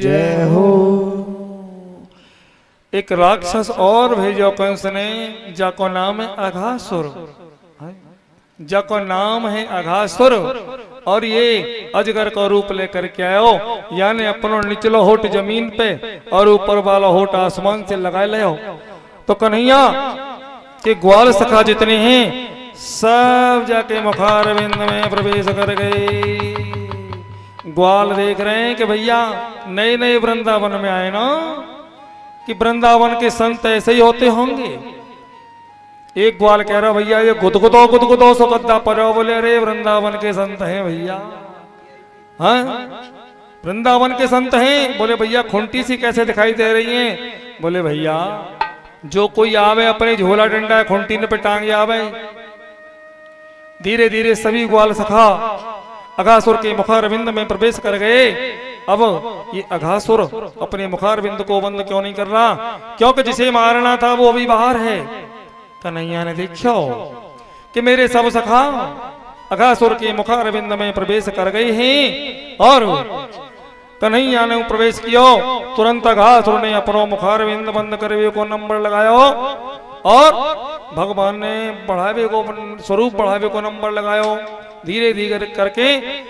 जय हो। एक राक्षस और भेजो कंस ने, जाको नाम है अघासुर। जाको नाम है अघासुर और ये अजगर का रूप लेकर के आयो, यानी अपनो निचलो होठ जमीन पे और ऊपर वाला होठ आसमान से लगा ले। तो कन्हैया के ग्वाल सखा जितने हैं सब जाके मुखारविंद में प्रवेश कर गए। ग्वाल देख रहे हैं कि भैया नए नए वृंदावन में आए ना, कि वृंदावन के संत ऐसे ही होते होंगे। एक ग्वाल कह रहा भैया ये गुदगुदो सो गद्दा परो। बोले अरे वृंदावन के संत हैं भैया। हाँ वृंदावन के संत हैं। बोले भैया खुंटी सी कैसे दिखाई दे रही हैं? बोले भैया जो कोई आवे अपने झोला डंडा खुंटी ने पे टांग आवे। धीरे धीरे सभी ग्वाल सखा अघासुर के मुखारविंद में प्रवेश कर गए। अब ये अघासुर अपने मुखारविंद को बंद क्यों नहीं कर रहा? क्योंकि जिसे मारना था वो अभी बाहर है। कन्हैया ने देखो कि मेरे सब सखा अघासुर के मुखारविंद में प्रवेश कर गए हैं और कन्हैया ने प्रवेश किया। तुरंत अघासुर ने अपनो मुखारविंद बंद करवे को नंबर लगायो और भगवान ने बढ़ावे को स्वरूप बढ़ावे को नंबर लगायो। धीरे धीरे करके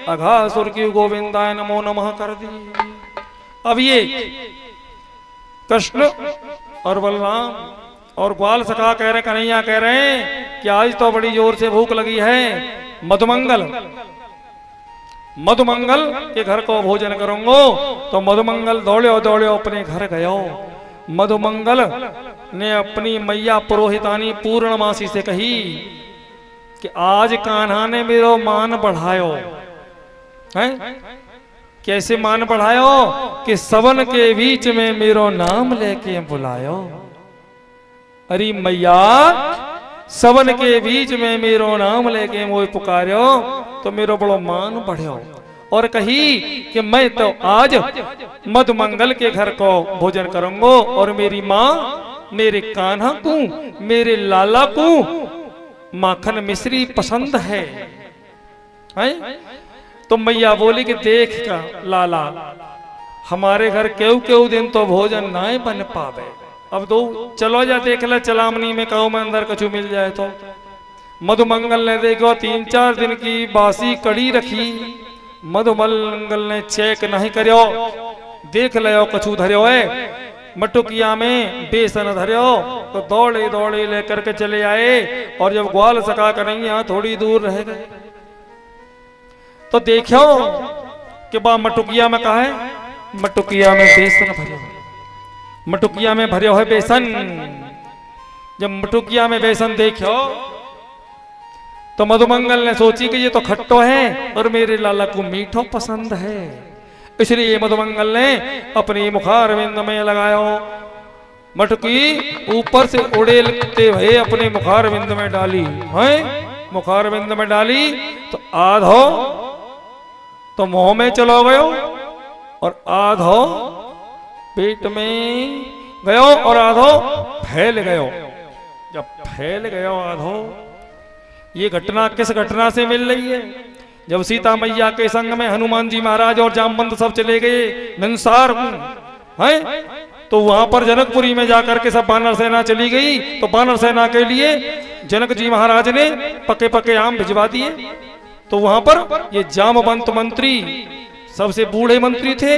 अघासुर की गोविंदाय नमो नमः कर दी। अब ये कृष्ण और बलराम और ग्वाल सखा कह रहे, कन्हैया कह रहे हैं कि आज तो बड़ी जोर से भूख लगी है। मधुमंगल मधुमंगल के घर को भोजन करूंगो। तो मधुमंगल दौड़ो दौड़ो अपने घर गयो। मधुमंगल ने अपनी मैया पुरोहितानी पूर्णमासी से कही कि आज कान्हा ने मेरो मान बढ़ायो है। कैसे मान बढ़ायो? कि सवन के बीच में मेरो नाम लेके बुलायो। अरे मैया सवन के बीच में मेरो नाम लेके मोय पुकार्यो तो मेरो बड़ो मान बढ़्यो। और कही कि मैं तो आज मधुमंगल के घर को भोजन करूंगो और मेरी माँ मेरे कान्हा को मेरे लाला को माखन मिश्री पसंद है। तो मैया बोली कि देख का लाला हमारे घर क्यों क्यों दिन तो भोजन ना बन पावे। अब तो चलो जा देख ले चलामनी में कहो में अंदर कछु मिल जाए तो। मधुमंगल ने देखो 3-4 दिन की बासी कड़ी रखी। मधुमंगल ने चेक नहीं करो। देख लो कछु धर्यो है। मटुकिया में बेसन धर्यो तो दौड़े दौड़े लेकर के चले आए। और जब ग्वाल सका कन्हैया थोड़ी दूर रह गए तो देखो कि बा मटुकिया में कहा है, मटुकिया में बेसन भर्यो। मटुकिया में भर्यो है बेसन। जब मटुकिया में बेसन देखो तो मधुमंगल ने सोची कि ये तो खट्टो है और मेरे लाला को मीठो पसंद है। इसलिए मधुमंगल ने अपनी मुखारविंद में लगायो। मटकी ऊपर से उड़ेलते हुए अपने मुखारविंद में डाली है। मुखारविंद में डाली तो आधो तो मुंह में चलो गयो और आधो पेट में गयो और आधो फैल गयो। जब फैल गयो आधो, ये घटना किस घटना से मिल रही है? जब सीता मैया के संग में हनुमान जी महाराज और जामवंत सब चले गए निंसार है तो वहां पर जनकपुरी में जाकर के सब बानर सेना चली गई। तो बानर सेना के लिए जनक जी महाराज ने पके पके आम भिजवा दिए। तो वहां पर ये जामवंत मंत्री सबसे बूढ़े मंत्री थे।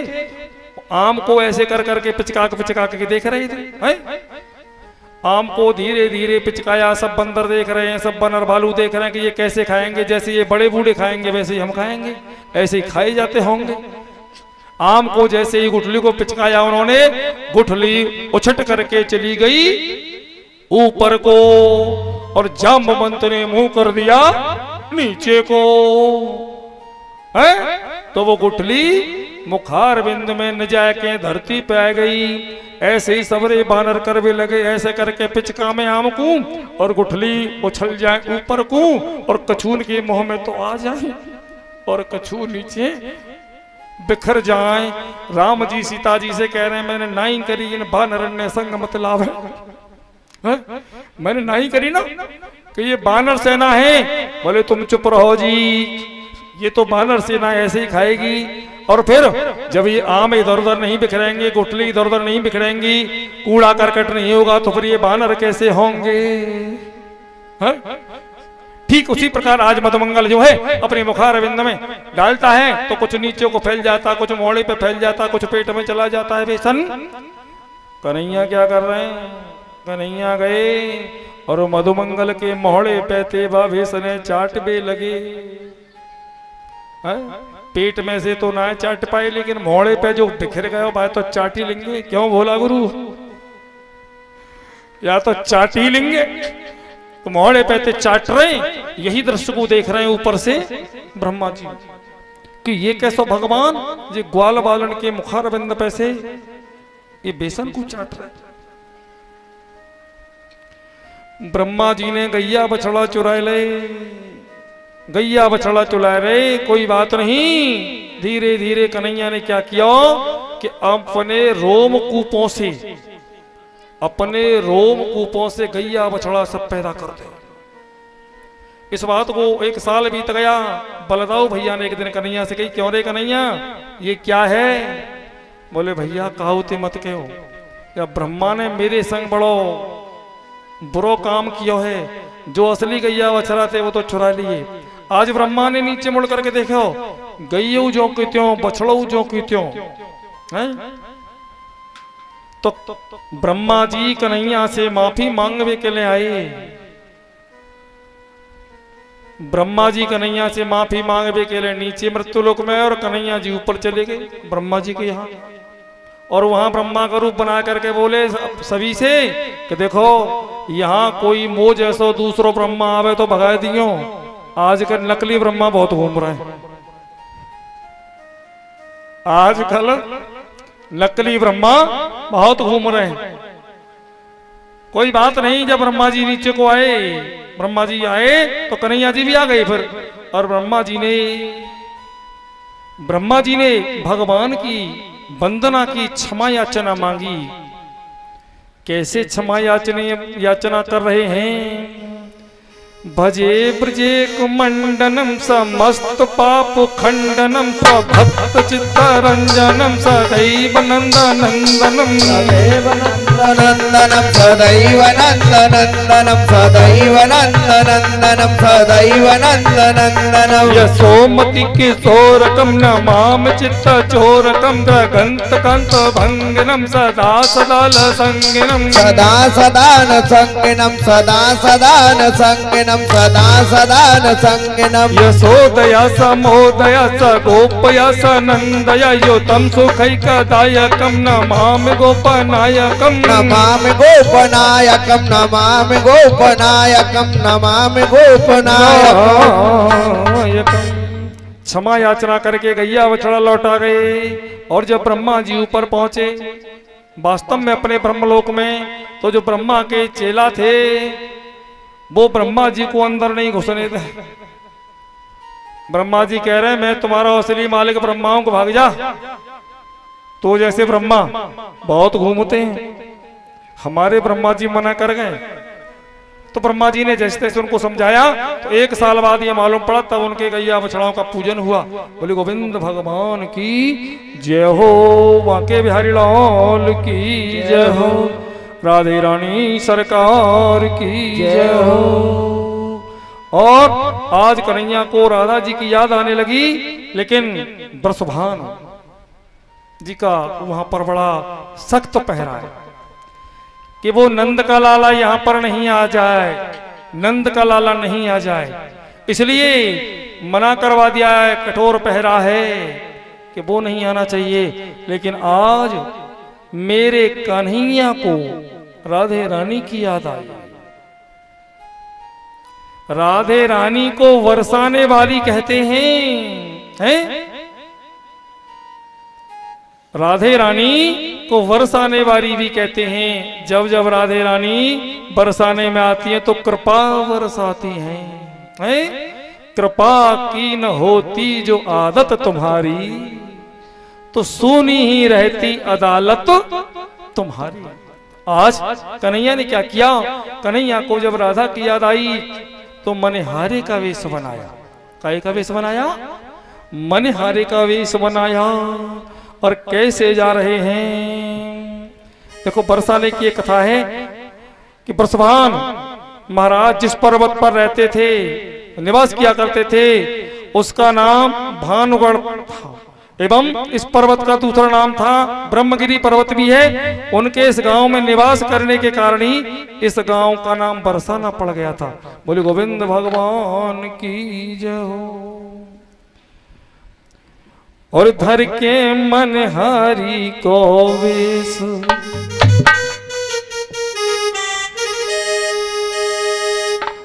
आम को ऐसे कर करके पिचका के देख रहे थे है? आम को धीरे धीरे पिचकाया। सब बंदर देख रहे हैं, सब बनर भालू देख रहे हैं कि ये कैसे खाएंगे। जैसे ये बड़े बूढ़े खाएंगे वैसे ही हम खाएंगे, ऐसे ही खाए जाते होंगे। आम को जैसे ही गुठली को पिचकाया उन्होंने, गुठली उछट करके चली गई ऊपर को और जामवंत ने मुंह कर दिया नीचे को है। तो वो गुठली मुखारविंद में न जाके धरती पे आ गई। ऐसे ही सबरे बानर कर भी लगे ऐसे करके पिचका में आम को और गुठली उछल जाए ऊपर को और कछून के मुंह में तो आ जाए और कछू नीचे बिखर जाए। राम जी सीता जी से कह रहे हैं मैंने नाई करी इन बानर ने संग मत लावे। मैंने नाई करी ना कि ये बानर सेना है। बोले तुम चुप रहो जी, ये तो बानर सेना ऐसे ही खाएगी। और फिर जब ये आम इधर उधर नहीं बिखरेंगे, गुठली इधर उधर नहीं बिखरेंगी, कूड़ा करकट नहीं होगा, तो फिर ये बानर कैसे होंगे? ठीक उसी प्रकार आज मधुमंगल जो है अपने मुखारविंद में डालता है तो कुछ नीचे को फैल जाता, कुछ मोड़े पे फैल जाता, कुछ पेट में चला जाता है बेसन। कन्हैया क्या कर रहे हैं? कन्हैया गए और मधुमंगल के मोहड़े पे तेवा भेसने चाट बे लगे। पेट में से तो ना चाट पाए, लेकिन मोहड़े पे जो बिखर गए भाई तो चाट ही लेंगे। क्यों भोला गुरु? या तो चाट ही लेंगे। तो मोहड़े पे ते चाट रहे, यही दृश्य को देख रहे हैं ऊपर से ब्रह्मा जी कि ये कैसा भगवान ये ग्वाल बालन के मुखारविंद पे से ये बेसन को चाट रहे। ब्रह्मा जी ने गैया बछड़ा चुरा ले, गैया बछड़ा चुरा रहे, कोई बात नहीं। धीरे धीरे कन्हैया ने क्या किया कि अपने रोम कूपों से, अपने रोम कूपों से गैया बछड़ा सब पैदा कर दे। इस बात को 1 साल बीत गया। बलदाऊ भैया ने एक दिन कन्हैया से कही, क्यों रे कन्हैया ये क्या है? बोले भैया कहावती मत कहो, या ब्रह्मा ने मेरे संग बड़ो बुरो काम किया है। जो असली गैया बछड़ा थे वो तो चुरा लिए। आज ब्रह्मा ने नीचे मुड़ करके देखो, गैयू जो की त्यों, बछड़ू जो की त्यों। तो ब्रह्मा जी कन्हैया से माफी मांगने के लिए आए। ब्रह्मा जी कन्हैया से माफी मांगने के लिए नीचे मृत्युलोक में, और कन्हैया जी ऊपर चले गए ब्रह्मा जी के यहाँ। और वहां ब्रह्मा का रूप बना करके बोले सभी से कि देखो यहाँ कोई मोह जैसो दूसरो ब्रह्मा आवे तो भगा दियो। आजकल नकली ब्रह्मा बहुत घूम रहे हैं। आजकल नकली ब्रह्मा बहुत घूम रहे हैं। कोई बात नहीं, जब ब्रह्मा जी नीचे को आए, ब्रह्मा जी आए तो कन्हैया जी भी आ गए फिर। और ब्रह्मा जी ने भगवान की वंदना की, क्षमा याचना मांगी। कैसे क्षमा याचना कर रहे हैं? भजे ब्रजे कुमंडनम समस्त पाप खंडनम स्वभक्त चित्तरंजनम सदैव नंदनंदनम, सदैव नंदनंदनम, सदैव नंदनंदनम, सदैव नंदनंदनम, सदैव नंदनंदनम। यशोमति किशोरकम नमाम चित्त चोरकम, गगंत कांत भंगिनम सदा सदा लसंगिनम, सदा सदा न संगिनम, सदा सदा न संगिनम, सदा सदा न संगिनम। यशोदया समोदया स गोपया स नंदया योतम सुखैकदायकम नमामि गोपनायकम, नमामि गोपनायकम, नमामि गोपनायकम, नमामि गोपनायकम। क्षमा याचना करके गैया बछड़ा लौटा गए। और जब ब्रह्मा जी ऊपर पहुंचे वास्तव में अपने ब्रह्मलोक में, तो जो ब्रह्मा के चेला थे वो ब्रह्मा जी को अंदर नहीं घुसने दे। ब्रह्मा जी कह रहे हैं मैं तुम्हारा असली मालिक ब्रह्माओं को, भाग जा। तो जैसे ब्रह्मा बहुत घूमते हैं, हमारे ब्रह्मा जी मना कर गए। तो ब्रह्मा जी ने जैसे तैसे उनको समझाया। तो 1 साल बाद ये मालूम पड़ा, तब उनके गैया बछड़ाओं का पूजन हुआ। बोले गोविंद भगवान की जय हो, बांके बिहारी लाल की जय हो, राधे रानी सरकार की जय हो। और आज कन्हैया को राधा जी की याद आने लगी, लेकिन बरसुभान जी का वहां पर बड़ा सख्त पहरा है कि वो नंद का लाला यहां पर नहीं आ जाए, नंद का लाला नहीं आ जाए, इसलिए मना करवा दिया है। कठोर पहरा है कि वो नहीं आना चाहिए। लेकिन आज मेरे कन्हैया को राधे रानी की याद आई। राधे रानी को बरसाने वाली कहते हैं? राधे रानी को बरसाने वाली भी कहते हैं। जब जब राधे रानी बरसाने में आती हैं तो कृपा बरसाती हैं। कृपा की न होती जो आदत तुम्हारी, तो सुनी ही रहती अदालत तुम्हारी। आज कन्हैया ने क्या किया? कन्हैया को जब राधा की याद आई तो मनिहारे का वेश बनाया। काय का वेश बनाया? मनहारे का वेश बनाया और कैसे जा रहे हैं। देखो बरसाने की एक कथा है कि बरसवान महाराज जिस पर्वत पर रहते थे, निवास किया करते थे, उसका नाम भानुगढ़ था एवं इस पर्वत का दूसरा नाम था ब्रह्मगिरी पर्वत भी है। उनके इस गांव में निवास करने के कारण ही इस गांव का नाम बरसाना पड़ गया था। बोले गोविंद भगवान की जय हो। और धर के मनहारी को वेश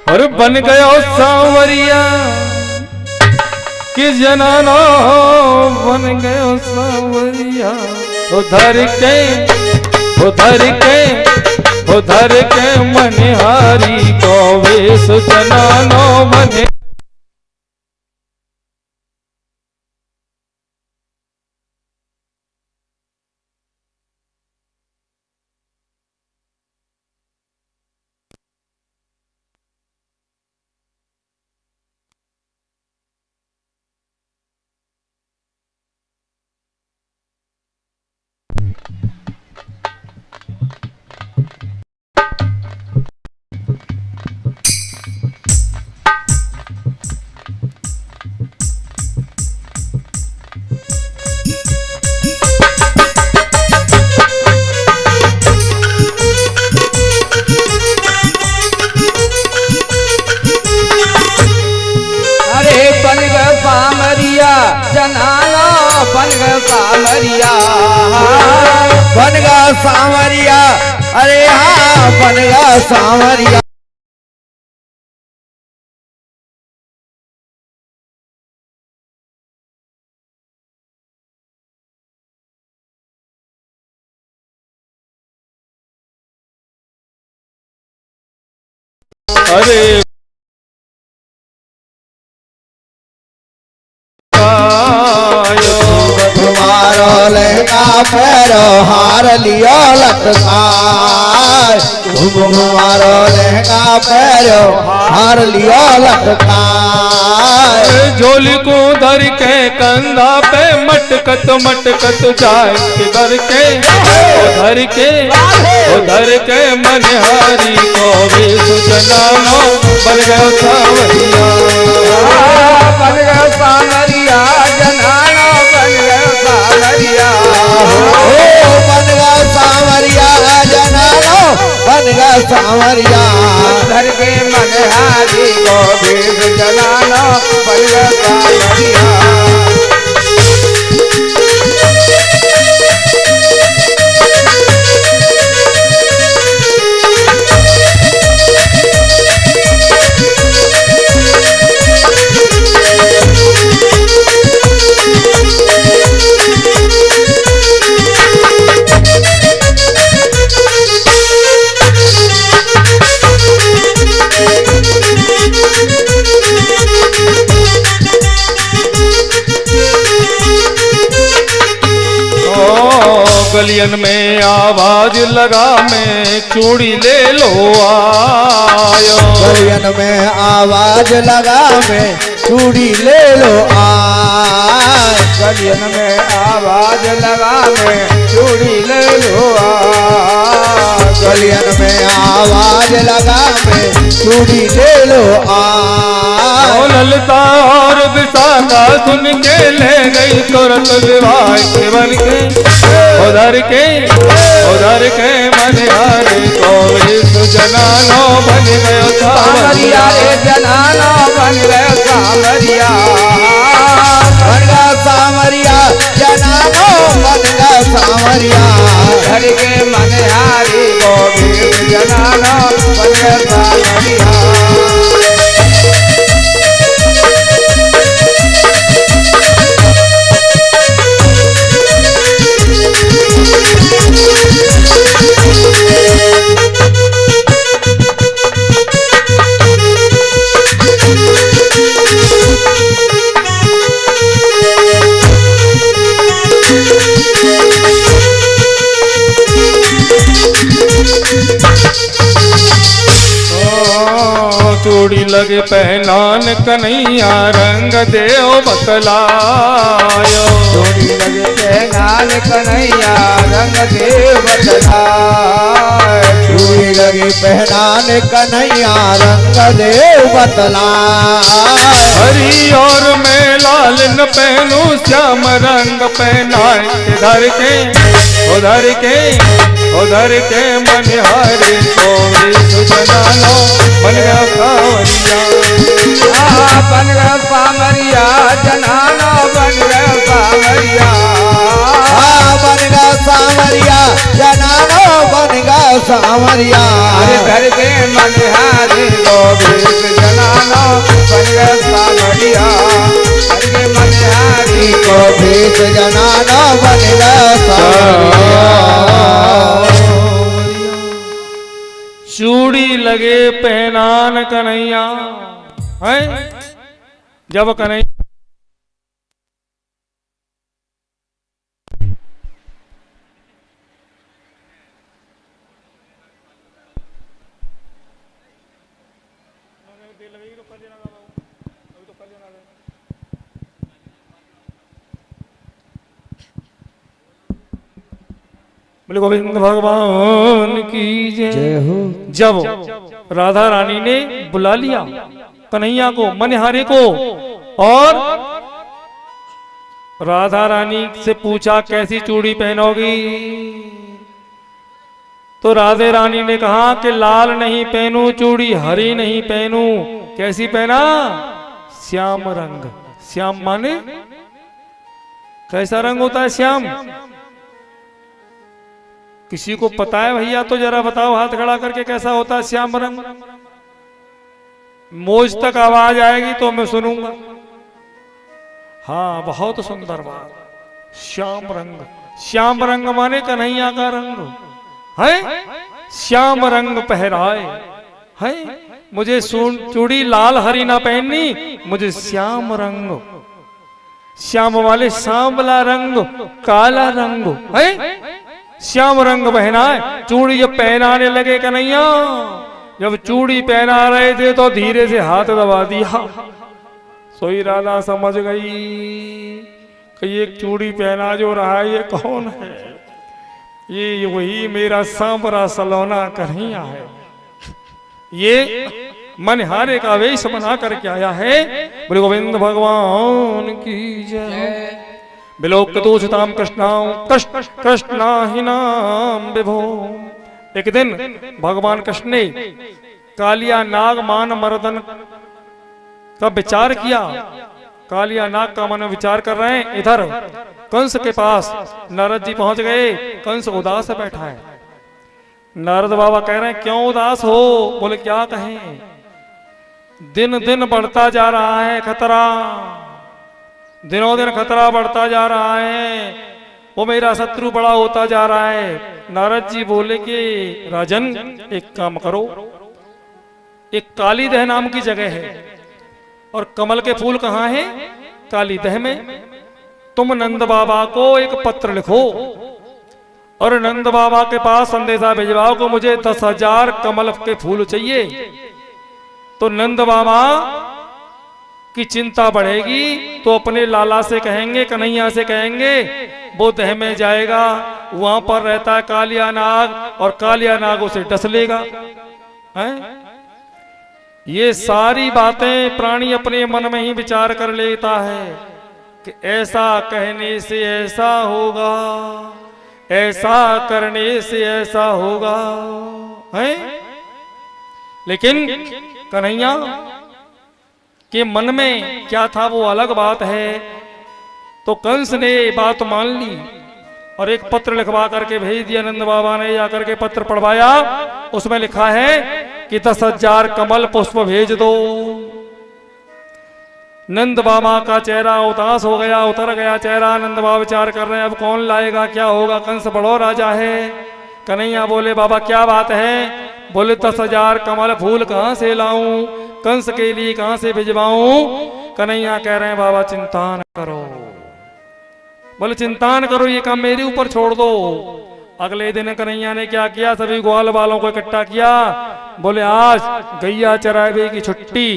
और बन गयो सांवरिया कि जनाना बन गयो सांवरिया। उधर के मनहारी को वेश जनानो बने। बनगा सांवरिया, अरे हाँ बनगा सांवरिया। अरे तुम्हारो लहंगा पैरो हार लियो लटकाय। तुम्हारो लहंगा पैरो हार लियो लटकाय। झोली को धर के कंधा पे मटकत मटकत जाए धर के मनहारी को वेश जनानो बन गयो सांवरिया। बन गयो सांवरिया जनानो बन गयो सांवरिया। बन गयो सांवरिया जनानो बन गयो सांवरिया। धर के मनहारी को वेश जनानो बन गयो सांवरिया। गलियन में आवाज लगा मैं चूड़ी ले लो आयो। गलियन में आवाज लगा मैं चूड़ी ले लो आय। गलियन में आवाज लगा मैं चूड़ी ले लो आय। गलियन में आवाज लगा मैं चूड़ी ले लो आय। ललता और विशाखा सुन के ले गई तुरंत विवाह के बन के। उधर के मनहारी को वेश जनानो बन गयो सांवरिया। जनानो बन गयो सांवरिया। बन गयो सांवरिया जनानो बन गयो सांवरिया। घर के मनहारी को वेश जनानो बन गयो सांवरिया। लगे पहनान कन्हैया रंग देव बतलायो। चूड़ी लगे पहनान कन्हैया रंग देव बतलाए। चूड़ी लगे पहनान कन्हैया रंग देव बतलाए। हरी और मैं लाल न पहनू श्याम रंग पहनाए। इधर के उधर के उधर के मनिहारी को सुजना लो बन गया कांवरिया। बन गया कांवरिया जनाना बन गया कांवरिया। बन गया सांवरिया जनाना बन गया सांवरिया। अरे घर के मनिहारी को जनाना बन गया सांवरिया। घर के मनिहारी को भेष जनाना बन गया सांवरिया। चूड़ी लगे पहनान कन्हैया है। जब कन्हैया बोले गोविंद भगवान की जय हो। जब राधा रानी ने बुला लिया कन्हैया को मनिहारे को और राधा रानी से पूछा कैसी चूड़ी पहनोगी, तो राधे रानी ने कहा कि लाल नहीं पहनू चूड़ी, हरी नहीं पहनू, कैसी पहना? श्याम रंग। श्याम माने कैसा रंग होता है श्याम? किसी को पता है भैया तो जरा बताओ हाथ खड़ा करके कैसा होता है श्याम रंग? मुझ तक आवाज आएगी तो मैं सुनूंगा। हाँ बहुत सुंदर बात। श्याम रंग। श्याम रंग माने कन्हैया का रंग है। श्याम रंग पहराए है। मुझे चूड़ी लाल हरी ना पहननी, मुझे श्याम रंग, श्याम वाले सांवला रंग, काला रंग है। श्याम रंग पहनाए। चूड़ी जब पहनाने लगे कन्हैया, जब चूड़ी पहना रहे थे तो धीरे से हाथ दबा दिया। सोई राधा समझ गई कि ये चूड़ी पहना जो रहा है ये कौन है? ये वही मेरा सांवरा सलोना कन्हैया है। ये मनिहारे का वेश बना करके आया है। बोले गोविंद भगवान की जय। विलोकतोषताम कृष्णाहीनाम विभो। एक दिन भगवान कृष्ण ने कालिया नाग मान मर्दन का विचार किया। कालिया नाग का मन विचार कर रहे हैं। इधर कंस के पास नारद जी पहुंच गए। कंस उदास बैठा है। नारद बाबा कह रहे हैं क्यों उदास हो? बोले क्या कहें, दिन दिन बढ़ता जा रहा है खतरा, दिनों दिन खतरा बढ़ता जा रहा है, वो मेरा शत्रु बड़ा होता जा रहा है। नारद जी बोले कि राजन एक काम करो, एक कालीदह नाम की जगह है और कमल के फूल कहाँ हैं? कालीदह में। तुम नंद बाबा को एक पत्र लिखो और नंद बाबा के पास संदेशा भिजवाओ को मुझे 10,000 कमल के फूल चाहिए। तो नंद बाबा की चिंता बढ़ेगी तो अपने लाला से कहेंगे, कन्हैया से कहेंगे, वो दह में जाएगा, वहां पर रहता है कालिया नाग और कालिया नाग उसे डस लेगा। हैं? ये सारी बातें प्राणी अपने मन में ही विचार कर लेता है कि ऐसा कहने से ऐसा होगा, ऐसा करने से ऐसा होगा। हैं? लेकिन कन्हैया के मन में क्या था वो अलग बात है। तो कंस ने बात मान ली और एक पत्र लिखवा करके भेज दिया। नंद बाबा ने जाकर के पत्र पढ़वाया। उसमें लिखा है कि 10,000 कमल पुष्प भेज दो। नंद बाबा का चेहरा उदास हो गया, उतर गया चेहरा। नंद बाबा विचार कर रहे हैं अब कौन लाएगा, क्या होगा, कंस बड़ो राजा है। कन्हैया बोले बाबा क्या बात है? बोले 10,000 कमल फूल कहां से लाऊं, कंस के लिए कहां से भिजवाऊं? कन्हैया कह रहे हैं बाबा चिंता न करो। बोले चिंता न करो, ये काम मेरे ऊपर छोड़ दो। अगले दिन कन्हैया ने क्या किया, सभी ग्वाल वालों को इकट्ठा किया। बोले आज गैया चरावे की छुट्टी,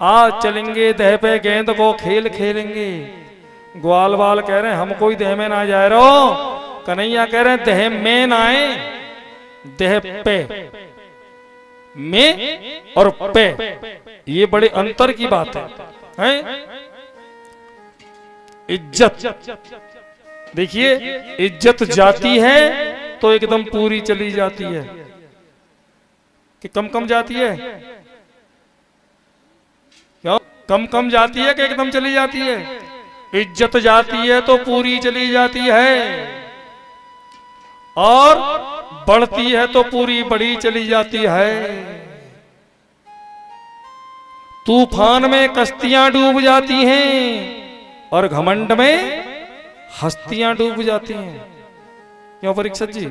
आज चलेंगे दह पे गेंद को खेल खेलेंगे। ग्वाल वाल कह रहे हैं हम कोई दह में ना जा रहे हो। कन्हैया कह रहे हैं दह में ना आए, दह पे, में और पे, ये बड़े अंतर की बात है? इज्जत देखिए, इज्जत जाती है तो एकदम पूरी चली जाती है कि कम कम जाती है? क्यों कम कम जाती है कि एकदम चली जाती है? इज्जत जाती है तो पूरी चली जाती है, और बढ़ती है तो पूरी बड़ी चली जाती है। तूफान में कश्तियां डूब जाती हैं और घमंड में हस्तियां डूब जाती हैं। क्यों परीक्षित जी?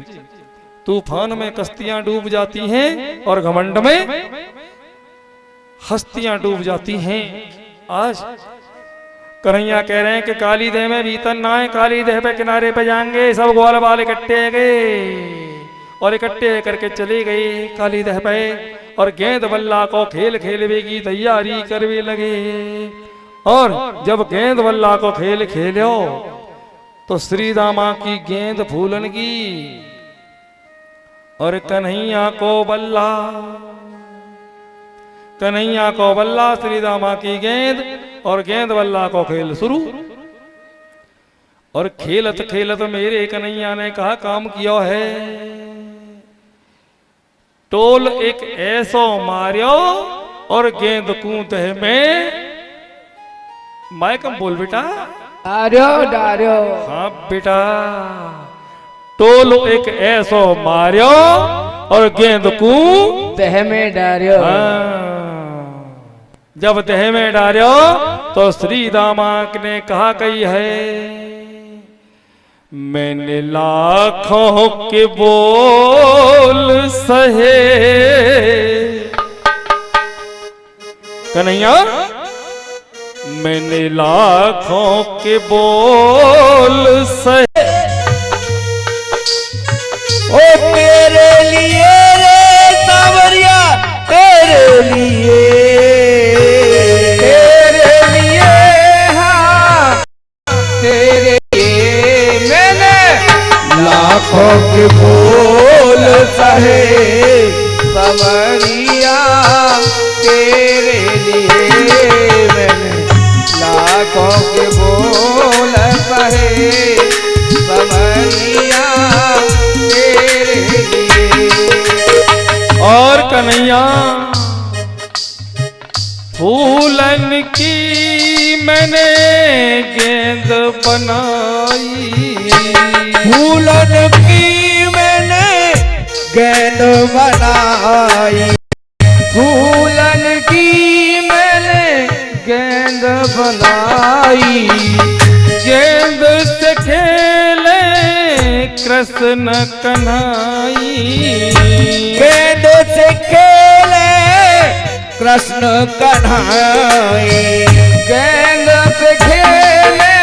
तूफान में कश्तियां डूब जाती हैं और घमंड में हस्तियां डूब जाती हैं। आज कन्हैया कह रहे हैं कि काली देह में भीतर ना आए, काली देह पे किनारे पे जाएंगे। सब ग्वाल बाल इकट्ठे गए और इकट्ठे करके चले गए काली देह पे, और गेंद बल्ला को खेल खेलवे की तैयारी करवे लगे। और जब गेंद बल्ला को खेल खेलो तो श्री दामा की गेंद फूलन की, और कन्हैया को बल्ला, कन्हैया को बल्ला, श्री दामा की गेंद, और गेंद बल्ला को खेल शुरू। और खेलत खेलत मेरे कन्हैया ने कहा काम किया है, टोल एक ऐसो मारियो और गेंद कूदे में। मायकम बोल बेटा। डार्यो डार्यो। हाँ बेटा, टोल एक ऐसो मारियो और गेंद को दह में डार्यो। जब दह में डार्यो तो श्री दामाक ने कहा कही है, मैंने लाखों के बोल सहे। कन्हैया, मैंने लाखों के बोल सहे, ओ तेरे लिए रे सावरिया, तेरे लिए, तेरे लिए, हाँ तेरे लिए मैंने लाखों के बोल सहे। सावरिया तेरे लिए मैंने लाखों के बोल सहे। सावरिया और कन्हैया फूलन की मैंने गेंद बनाई, फूलन की मैंने गेंद बनाई, फूलन की मैंने गेंद बनाई। गेंद से खेले कृष्ण कन्हई, गेंद से खेले कृष्ण कन्हई, गेंद से खेले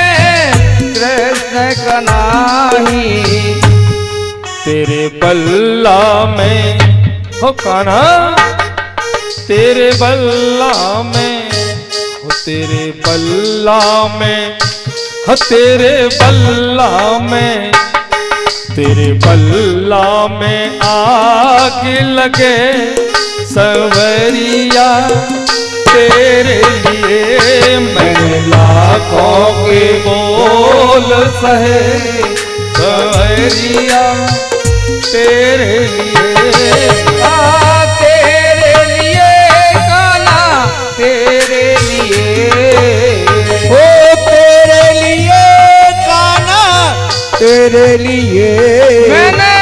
कृष्ण कन्हई। तेरे बल्ला में हो कान्हा, तेरे बल्ला में हो, तेरे बल्ला में हो, तेरे बल्ला में, तेरे बल्ला में आग लगे सवरिया। तेरे लिए मैंने लाखों के बोल सहे सवरिया। तेरे लिए तेरे लिए काला, तेरे लिए हो, तेरे लिए काना, तेरे लिए मैंने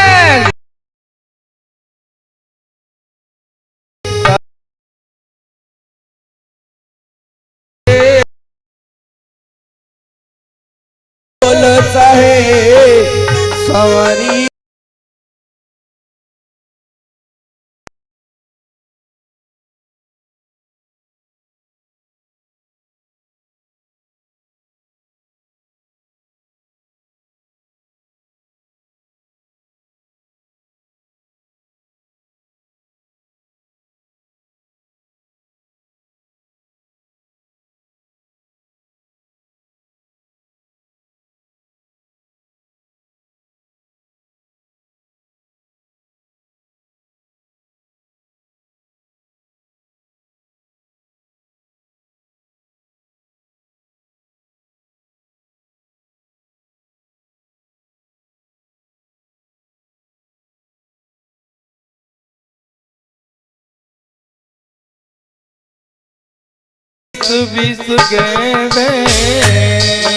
बोल सहे सवरी। 10-20 गेंदे।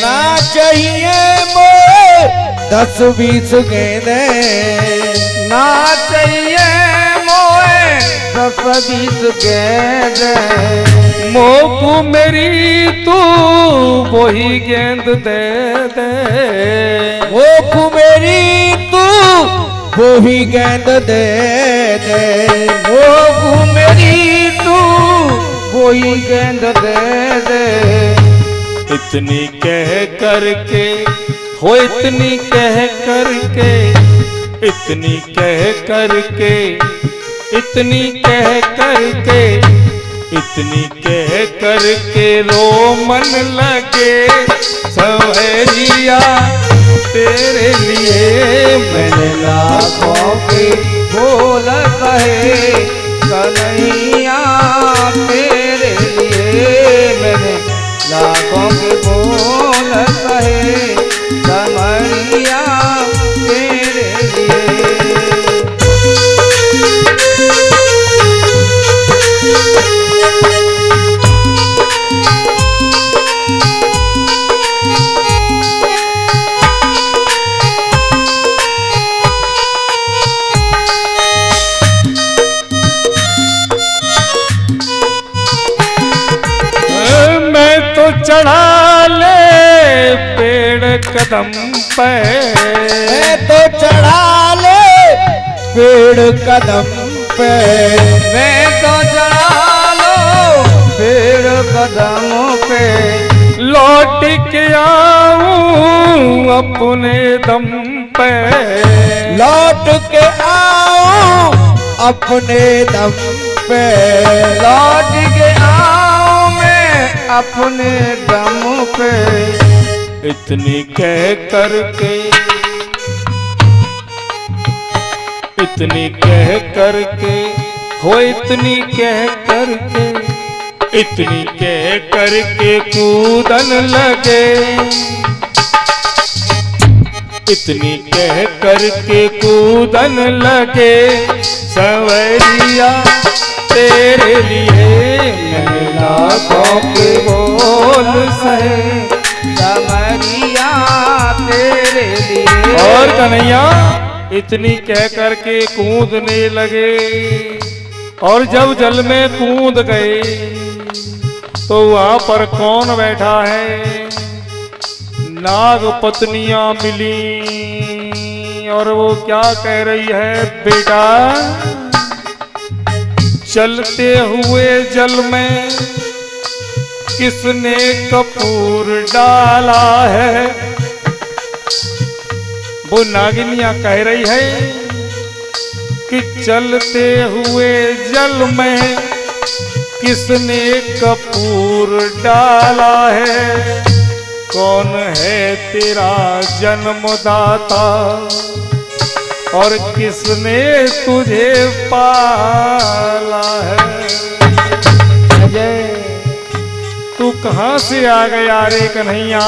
ना चाहिए मोए 10-20 गेंदे। ना चाहिए मोए 10-20 गेंदे। मोको मेरी तू वही गेंद दे दे। मोको मेरी तू वही गेंद दे दे। मोको मेरी तू वही गेंद दे दे। इतनी कह करके हो, इतनी कह करके, इतनी कह करके, इतनी कह करके, इतनी कह करके रो मन लगे सवैरिया तेरे लिए मैंने लाखों के बोल कहे कन्हैया तेरे लिए मैंने लाखों के बोल कहे कन्हैया तेरे लिए। चढ़ा ले पेड़ कदम पे। मैं तो चढ़ा ले पेड़ कदम पे। मैं तो चढ़ा लो पेड़ कदम पे। लौट के आऊं अपने दम पे। लौट के आऊं अपने दम पे। लौट के आऊं मैं अपने दम पे। इतनी कह करके, इतनी कह करके हो, इतनी कह करके, इतनी कह करके कूदन लगे। इतनी कह करके कूदन लगे सवैरिया तेरे लिए मैंने लाखों के बोल सहे सवैरिया तेरे लिए। और कन्हैया इतनी कह करके कूदने लगे। और जब जल में कूद गए तो वहां पर कौन बैठा है? नाग पत्नियां मिली और वो क्या कह रही है? बेटा चलते हुए जल में किसने कपूर डाला है? वो नागिनियां कह रही है कि चलते हुए जल में किसने कपूर डाला है? कौन है तेरा जन्मदाता और किसने तुझे पाला है? अजय तू कहां से आ गया रे कन्हैया?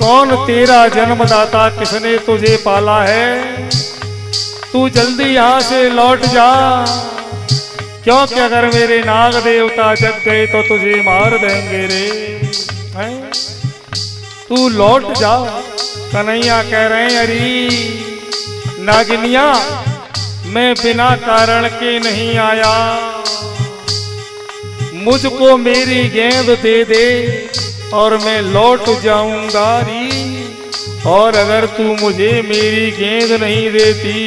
कौन तेरा जन्मदाता, किसने तुझे पाला है? तू जल्दी यहां से लौट जा, क्योंकि अगर मेरे नाग देवता जग गए तो तुझे मार देंगे रे। हैं? तू लौट जा। कन्हैया कह रहे हैं अरे नागिनिया मैं बिना कारण के नहीं आया, मुझको मेरी गेंद दे दे और मैं लौट जाऊंगा री। और अगर तू मुझे मेरी गेंद नहीं देती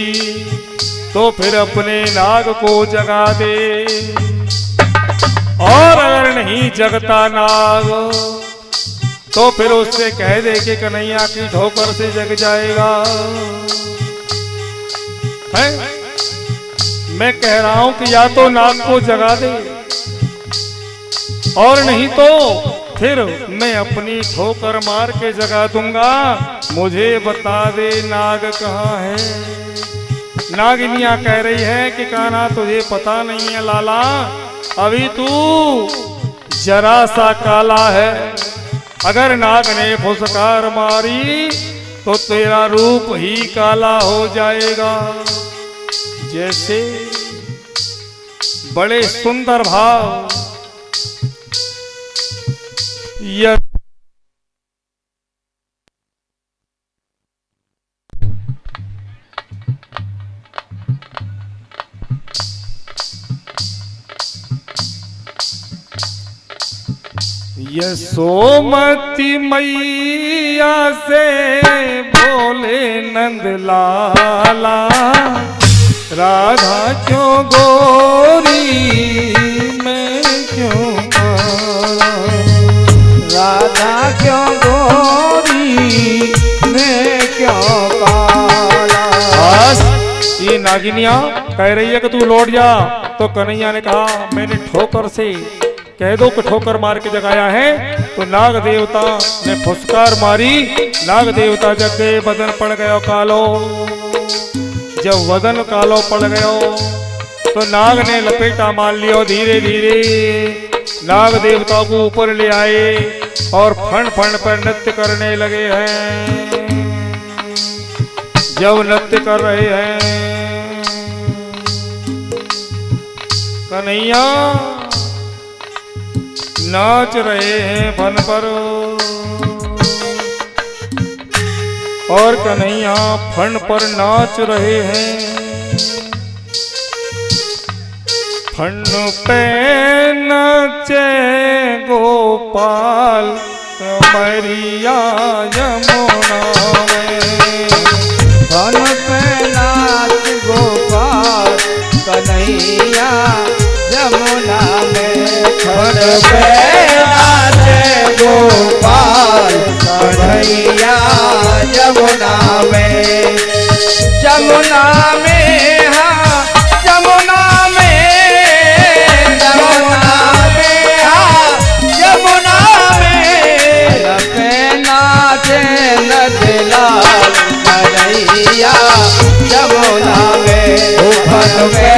तो फिर अपने नाग को जगा दे, और अगर नहीं जगता नाग तो फिर उससे कह दे कि कन्हैया की ठोकर से जग जाएगा। है? मैं कह रहा हूं कि या तो नाग को जगा दे और नहीं तो फिर मैं अपनी ठोकर मार के जगा दूंगा। मुझे बता दे नाग कहाँ है? नागिनियां कह रही है कि कान्हा तुझे पता नहीं है लाला, अभी तू जरा सा काला है। अगर नाग ने फुसकार मारी तो तेरा रूप ही काला हो जाएगा। जैसे बड़े सुंदर भाव यस यशोमती मैया से बोले नंद लाला, राधा क्यों गोरी मैं क्यों काला, राधा क्यों गोरी मैं क्यों काला। ये नागिनिया कह रही है कि तू लौट जा, तो कन्हैया ने कहा मैंने ठोकर से कह दो कि ठोकर मार के जगाया है। तो नाग देवता ने फुसकार मारी, नाग देवता जग गए, बदन पड़ गयो कालो। जब वदन कालो पड़ गयो तो नाग ने लपेटा मार लियो, धीरे धीरे नाग देवता को ऊपर ले आए और फण फण पर नृत्य करने लगे हैं। जब नृत्य कर रहे हैं कन्हैया नाच रहे हैं फन पर, और कन्हैया फन पर नाच रहे हैं। फन पे नाचे गोपाल कमरिया यमुना में, फन पे नाच गोपाल कन्हैया यमुना में। फन पे नाच गोपाल कन्हैया यमुना में। यमुना में हाँ यमुना में, यमुना में हाँ यमुना में। फन पे नाचे नंदलाल कन्हैया यमुना में। फन पे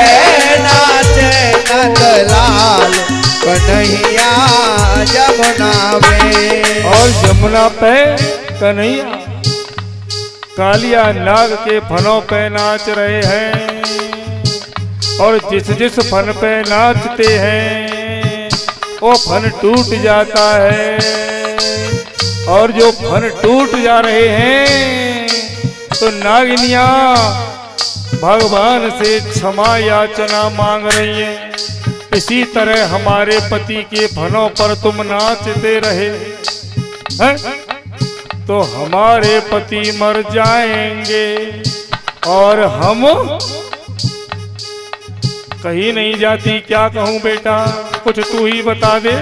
नाचे नंदलाल कन्हैया यमुना में। और यमुना पे कन्हैया कालिया नाग के फनों पे नाच रहे हैं, और जिस जिस फन पे नाचते हैं वो फन टूट जाता है। और जो फन टूट जा रहे हैं तो नागिनियां भगवान से क्षमा याचना मांग रही हैं। इसी तरह हमारे पति के फनों पर तुम नाचते रहे हैं तो हमारे पति मर जाएंगे और हम कहीं नहीं जाती। क्या कहूं बेटा, कुछ तू ही बता दे।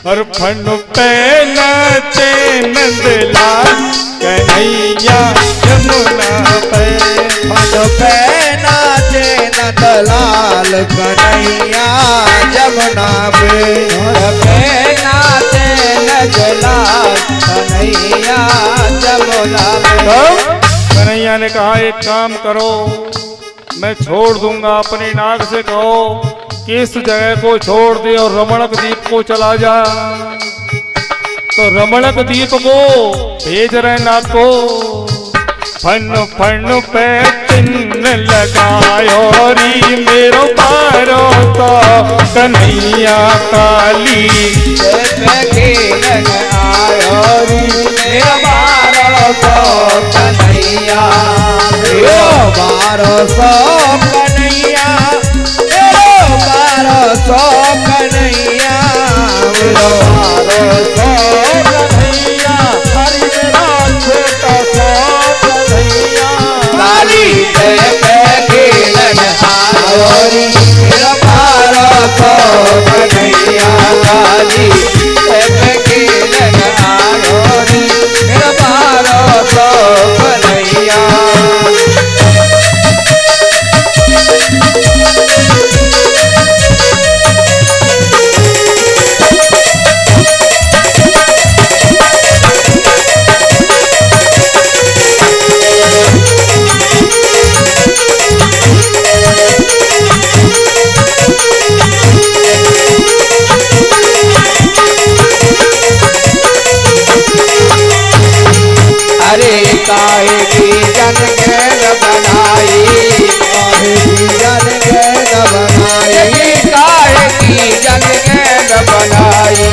और फन पे नाचे नंदलाल कन्हैया यमुना पे। फन पे नाचे नंदलाल कन्हैया यमुना पे। फन पे नाचे नंदलाल कन्हैया यमुना पे। कन्हैया ने कहा एक काम करो, मैं छोड़ दूंगा, अपने नाग से कहो कि इस जगह को छोड़ दे और रमणक द्वीप को चला जा। तो रमणक द्वीप को भेज रहे नाग को। फन फन पे चिन्ह लगायो री मेरो पारो तो कन्हैया काली आयो री मेरा बारो तो कन्हैया। बारो सो कन्हैया, बारो सो कन्हैया, बारो सो कन्हैया। हरि मेरा छोटा सो कन्हैया। काली खेलन आयो री मेरा बारो सो कन्हैया। काली खेलन आयो री मेरा बारो सो कन्हैया। अरे काहे की जनगण बनाई, काहे की जनगण बनाई, काहे की जनगण बनाई।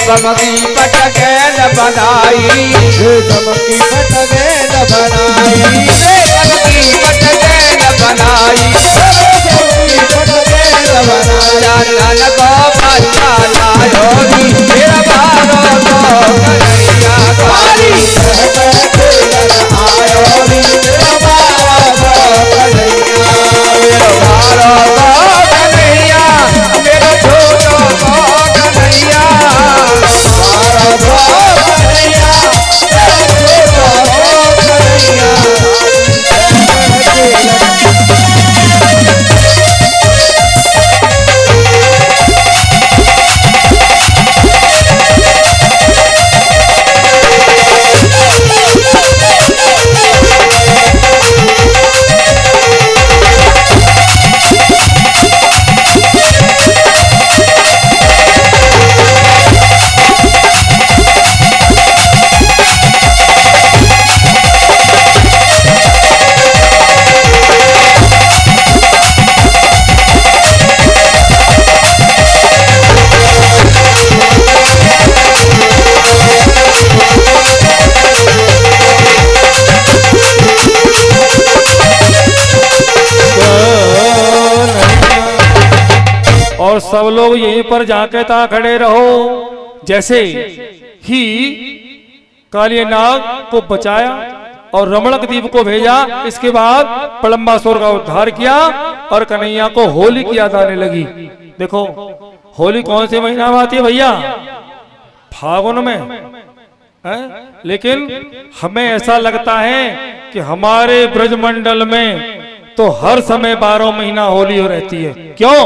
रेशम की पटकेल बनाई, रेशम की पटकेल बनाई, रेशम की पटकेल बनाई, रेशम की पटकेल बनाई। चंदन को बच्चा लायो नी मेरा बारो को कन्हैया काली, आयो नी मेरा बारो को कन्हैया, मेरा बारो को कन्हैया, मेरा छोटो को कन्हैया, बारो को कन्हैया, मेरा छोटो को कन्हैया। और सब लोग यहीं पर जाके ता खड़े रहो। जैसे ही काली नाग को बचाया और रमणक द्वीप को भेजा, इसके बाद पलंबासुर का उद्धार किया और कन्हैया को होली की याद आने लगी। देखो होली कौन से महीना में आती है भैया? फागुन में है? लेकिन हमें ऐसा लगता है कि हमारे ब्रजमंडल में तो हर समय 12 महीना होली हो रहती है। क्यों?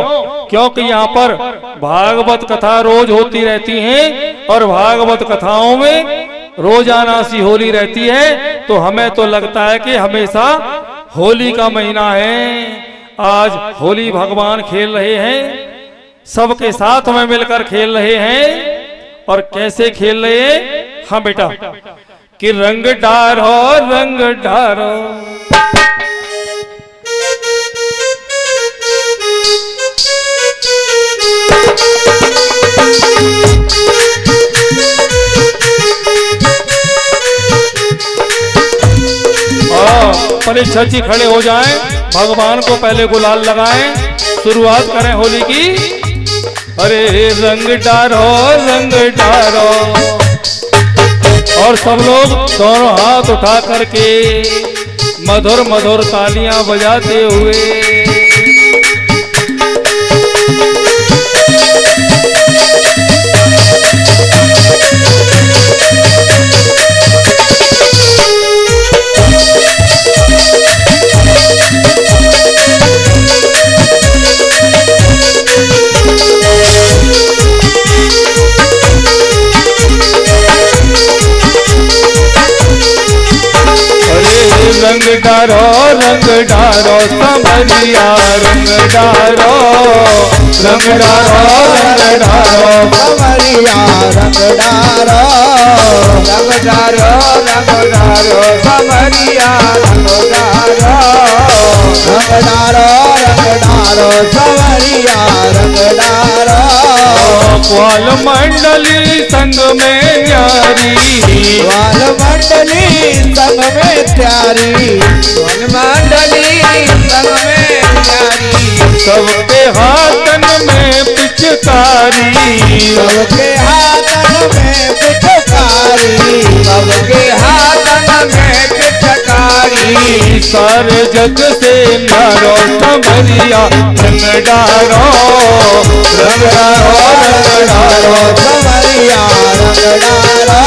क्योंकि यहाँ पर भागवत कथा रोज होती रहती है और भागवत कथाओं में रोजाना सी होली रहती है, तो हमें तो लगता है कि हमेशा होली का महीना है। आज होली भगवान खेल रहे हैं, सबके साथ में मिलकर खेल रहे हैं। और कैसे खेल रहे हैं? हाँ बेटा, कि रंग डारो रंग डारो, परीक्षा जी खड़े हो जाएं, भगवान को पहले गुलाल लगाएं, शुरुआत करें होली की। अरे रंग डारो रंग डारो, और सब लोग दोनों हाथ उठा करके मधुर मधुर तालियां बजाते हुए रंग डारो समरिया, रंग डारो रंग डारो रंग डारो समरिया, रंग डारो रंग डारो रंग डारो समरिया, रंग डारो रंग डारो रंग डारो समरिया, रंग डारो। ग्वाल मंडली संग में न्यारी, ग्वाल मंडली संग में प्यारी, ग्वाल मंडली संग में प्यारी, सबके हाथन में पिचकारी, सबके हाथन में पिचकारी, सबके हाथन में पिचकारी। सारे जग से नारो समरिया, रंग डारो रंग डारो रंग डारो समरिया, रंग डारो।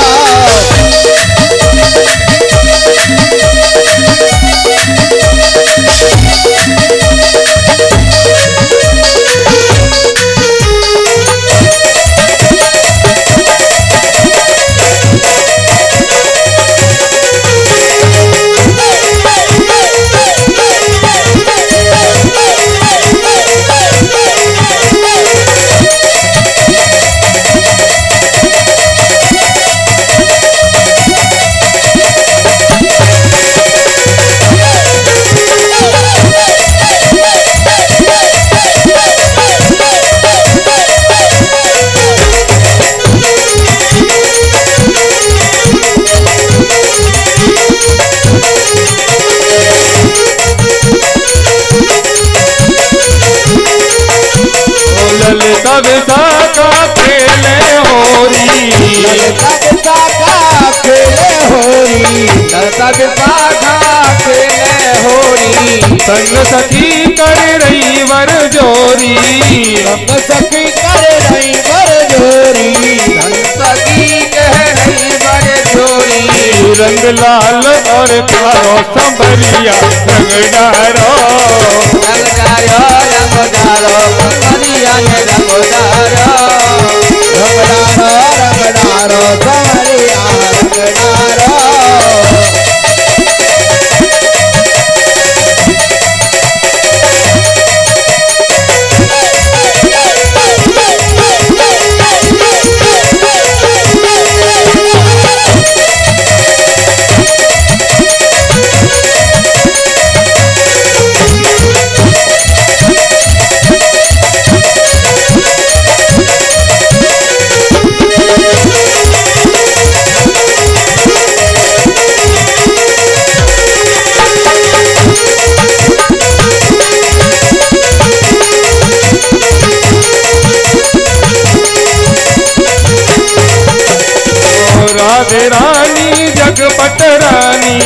राज पाखा खेले होरी संग सखी कर रही वर जोरी संग सखी कर रही बर जोरी संग सखी कह रही बर जोरी रंग लाल और कारो संबरिया रंग डारो रंग डारो रंग डारो संबरिया ने रंग डारो रंग डारो संबरिया रंग डारो राधे रानी जगपट रानी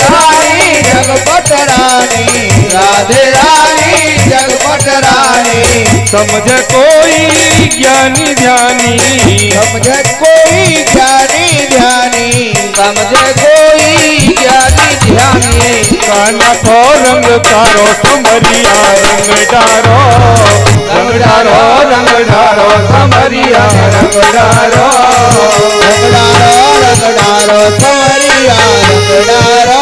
रानी जगपट रानी राधे रानी जगपट रानी समझ कोई ज्ञानी ध्यानी समझे कोई ज्ञानी ध्यानी समझे कोई ज्ञानी ध्यानी काना को रंग कारो संबरिया रंग डारो रंग डारो रंग डारो समरिया रंग डारो रंग डारो रंग डारो समरिया रंग डारो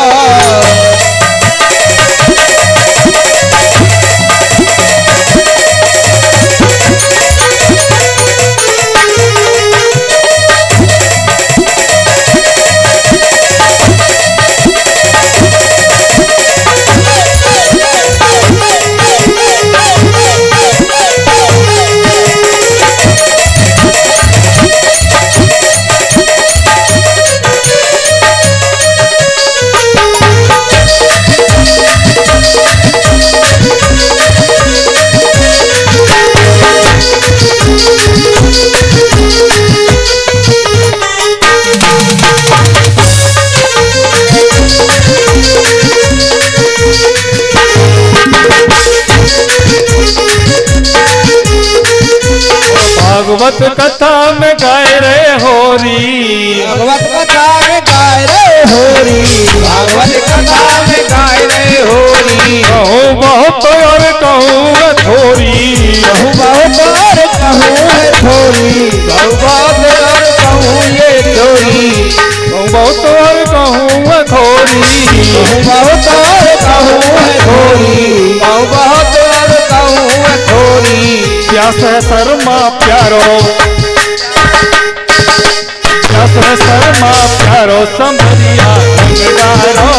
भागवत कथा में गाय रे होरी भागवत कथा में गाय रे होरी भागवत कथा में गाय रे होरी कहूँ बहुत और कहूँ थोड़ी कहूँ बहुत और कहूँ थोड़ी कहूँ बहुत और कहूँ ये थोड़ी कहूँ बहुत और कहूँ थोड़ी कहूँ बहुत और कहूँ थोड़ी कहूँ बहुत और कहूँ थोड़ी प्यास है शर्मा प्यारो प्यास है शर्मा प्यारो समरिया रंग डारो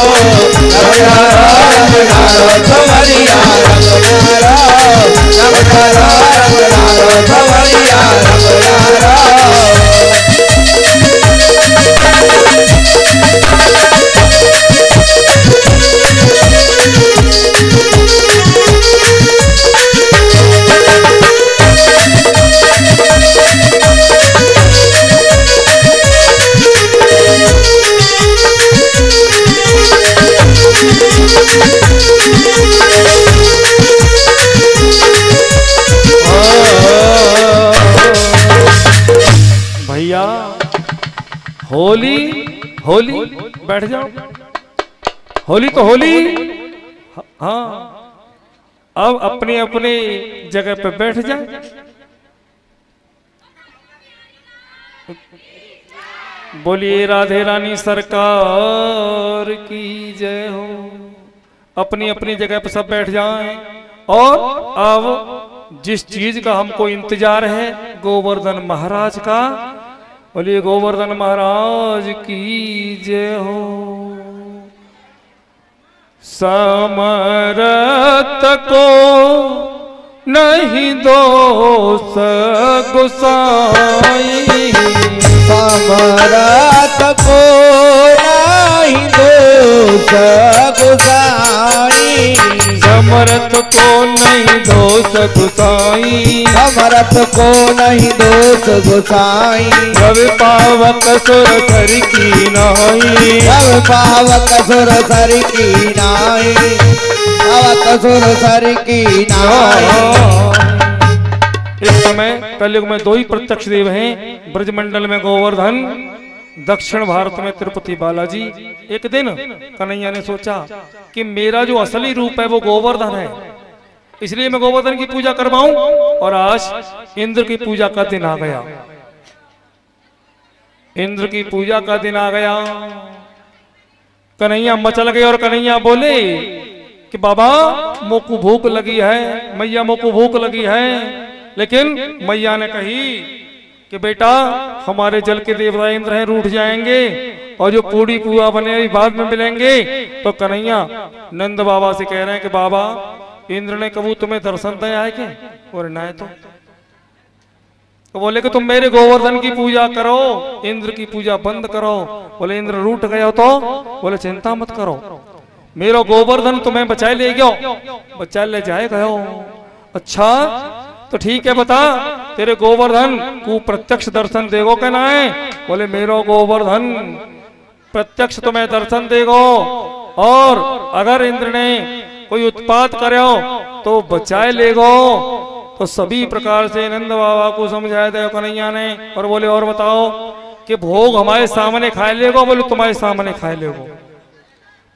रंग डारो समरिया रंग डारो रंग डारो समरिया रंग डारो भैया होली होली बैठ जाओ होली तो होली हाँ अब अपनी अपनी जगह पे बैठ जाए बोलिए राधे रानी सरकार की जय हो अपनी अपनी जगह पे सब बैठ जाएं और अब जिस चीज का हमको इंतजार है गोवर्धन महाराज का बोलिए गोवर्धन महाराज की जय हो समरत को नहीं दोष गुसाई समरत को नहीं दोष गुसाई समरथ को नहीं दोष गुसाई समरथ को नहीं दोष गुसाई रवि पावक सुर कर की नाई रवि पावक सुर सर की नाई, पावक सुर सर की नाई। इस समय कलयुग में दो ही प्रत्यक्ष देव हैं, ब्रजमंडल में गोवर्धन, दक्षिण भारत में तिरुपति बालाजी। एक दिन कन्हैया ने सोचा कि मेरा जो असली रूप है वो गोवर्धन है, इसलिए मैं गोवर्धन की पूजा करवाऊं। और आज इंद्र की पूजा का दिन आ गया, इंद्र की पूजा का दिन आ गया। कन्हैया मचल गए और कन्हैया बोले कि बाबा मोको भूख लगी है, मैया मोको भूख लगी है। लेकिन मैया ने कही कि बेटा हमारे जल के देवता इंद्र हैं, रूठ जाएंगे और जो पूड़ी पुआ बने बाद में मिलेंगे। तो कन्हैया नंद बाबा से कह रहे हैं कि बाबा इंद्र ने कबू तुम्हें दर्शन दिया है क्या? और ना है तो बोले कि तुम मेरे गोवर्धन की पूजा करो, इंद्र की पूजा बंद करो। बोले इंद्र रूठ गए हो तो? बोले चिंता मत करो, मेरा गोवर्धन तुम्हें बचाए ले गयो, बचाए ले जाए गयो। अच्छा तो ठीक है, बता तेरे गोवर्धन को प्रत्यक्ष दर्शन देगो क्या ना है? बोले मेरो गोवर्धन प्रत्यक्ष तुम्हें दर्शन देगो, और अगर इंद्र ने कोई उत्पात करो तो बचाए लेगो। तो सभी प्रकार से नंद बाबा को समझाया था कन्हैया ने। और बोले और बताओ कि भोग हमारे सामने खाए लेगो? बोले तुम्हारे सामने खाए लेगो,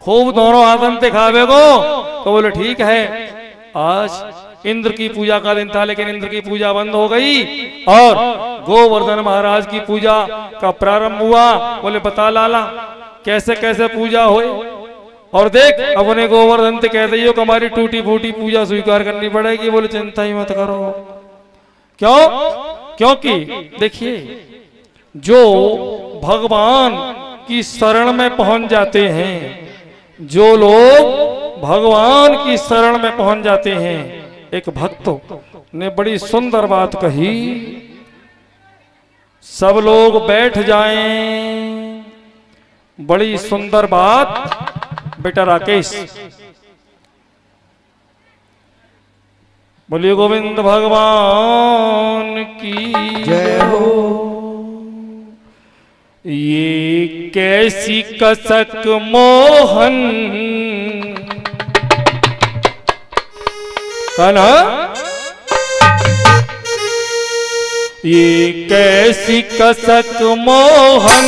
खूब दोनों हाथन से खावेगो। तो बोले ठीक है। आज इंद्र की पूजा का दिन था, लेकिन इंद्र की पूजा बंद हो गई और गोवर्धन महाराज की पूजा का प्रारंभ हुआ। बोले बता लाला कैसे कैसे पूजा हुए? और देख अपने गोवर्धन से कह दियो कि हमारी टूटी फूटी पूजा स्वीकार करनी पड़ेगी। बोले चिंता ही मत करो। क्यों? क्योंकि देखिए जो भगवान की शरण में पहुंच जाते हैं, जो लोग भगवान की शरण में पहुंच जाते हैं, एक भक्त ने बड़ी सुंदर बात कही, सब लोग बैठ जाएं। बड़ी सुंदर बात बेटा राकेश। बोलिए गोविंद भगवान की जय हो। ये कैसी कसक मोहन कान्हा, ये कैसी कसक मोहन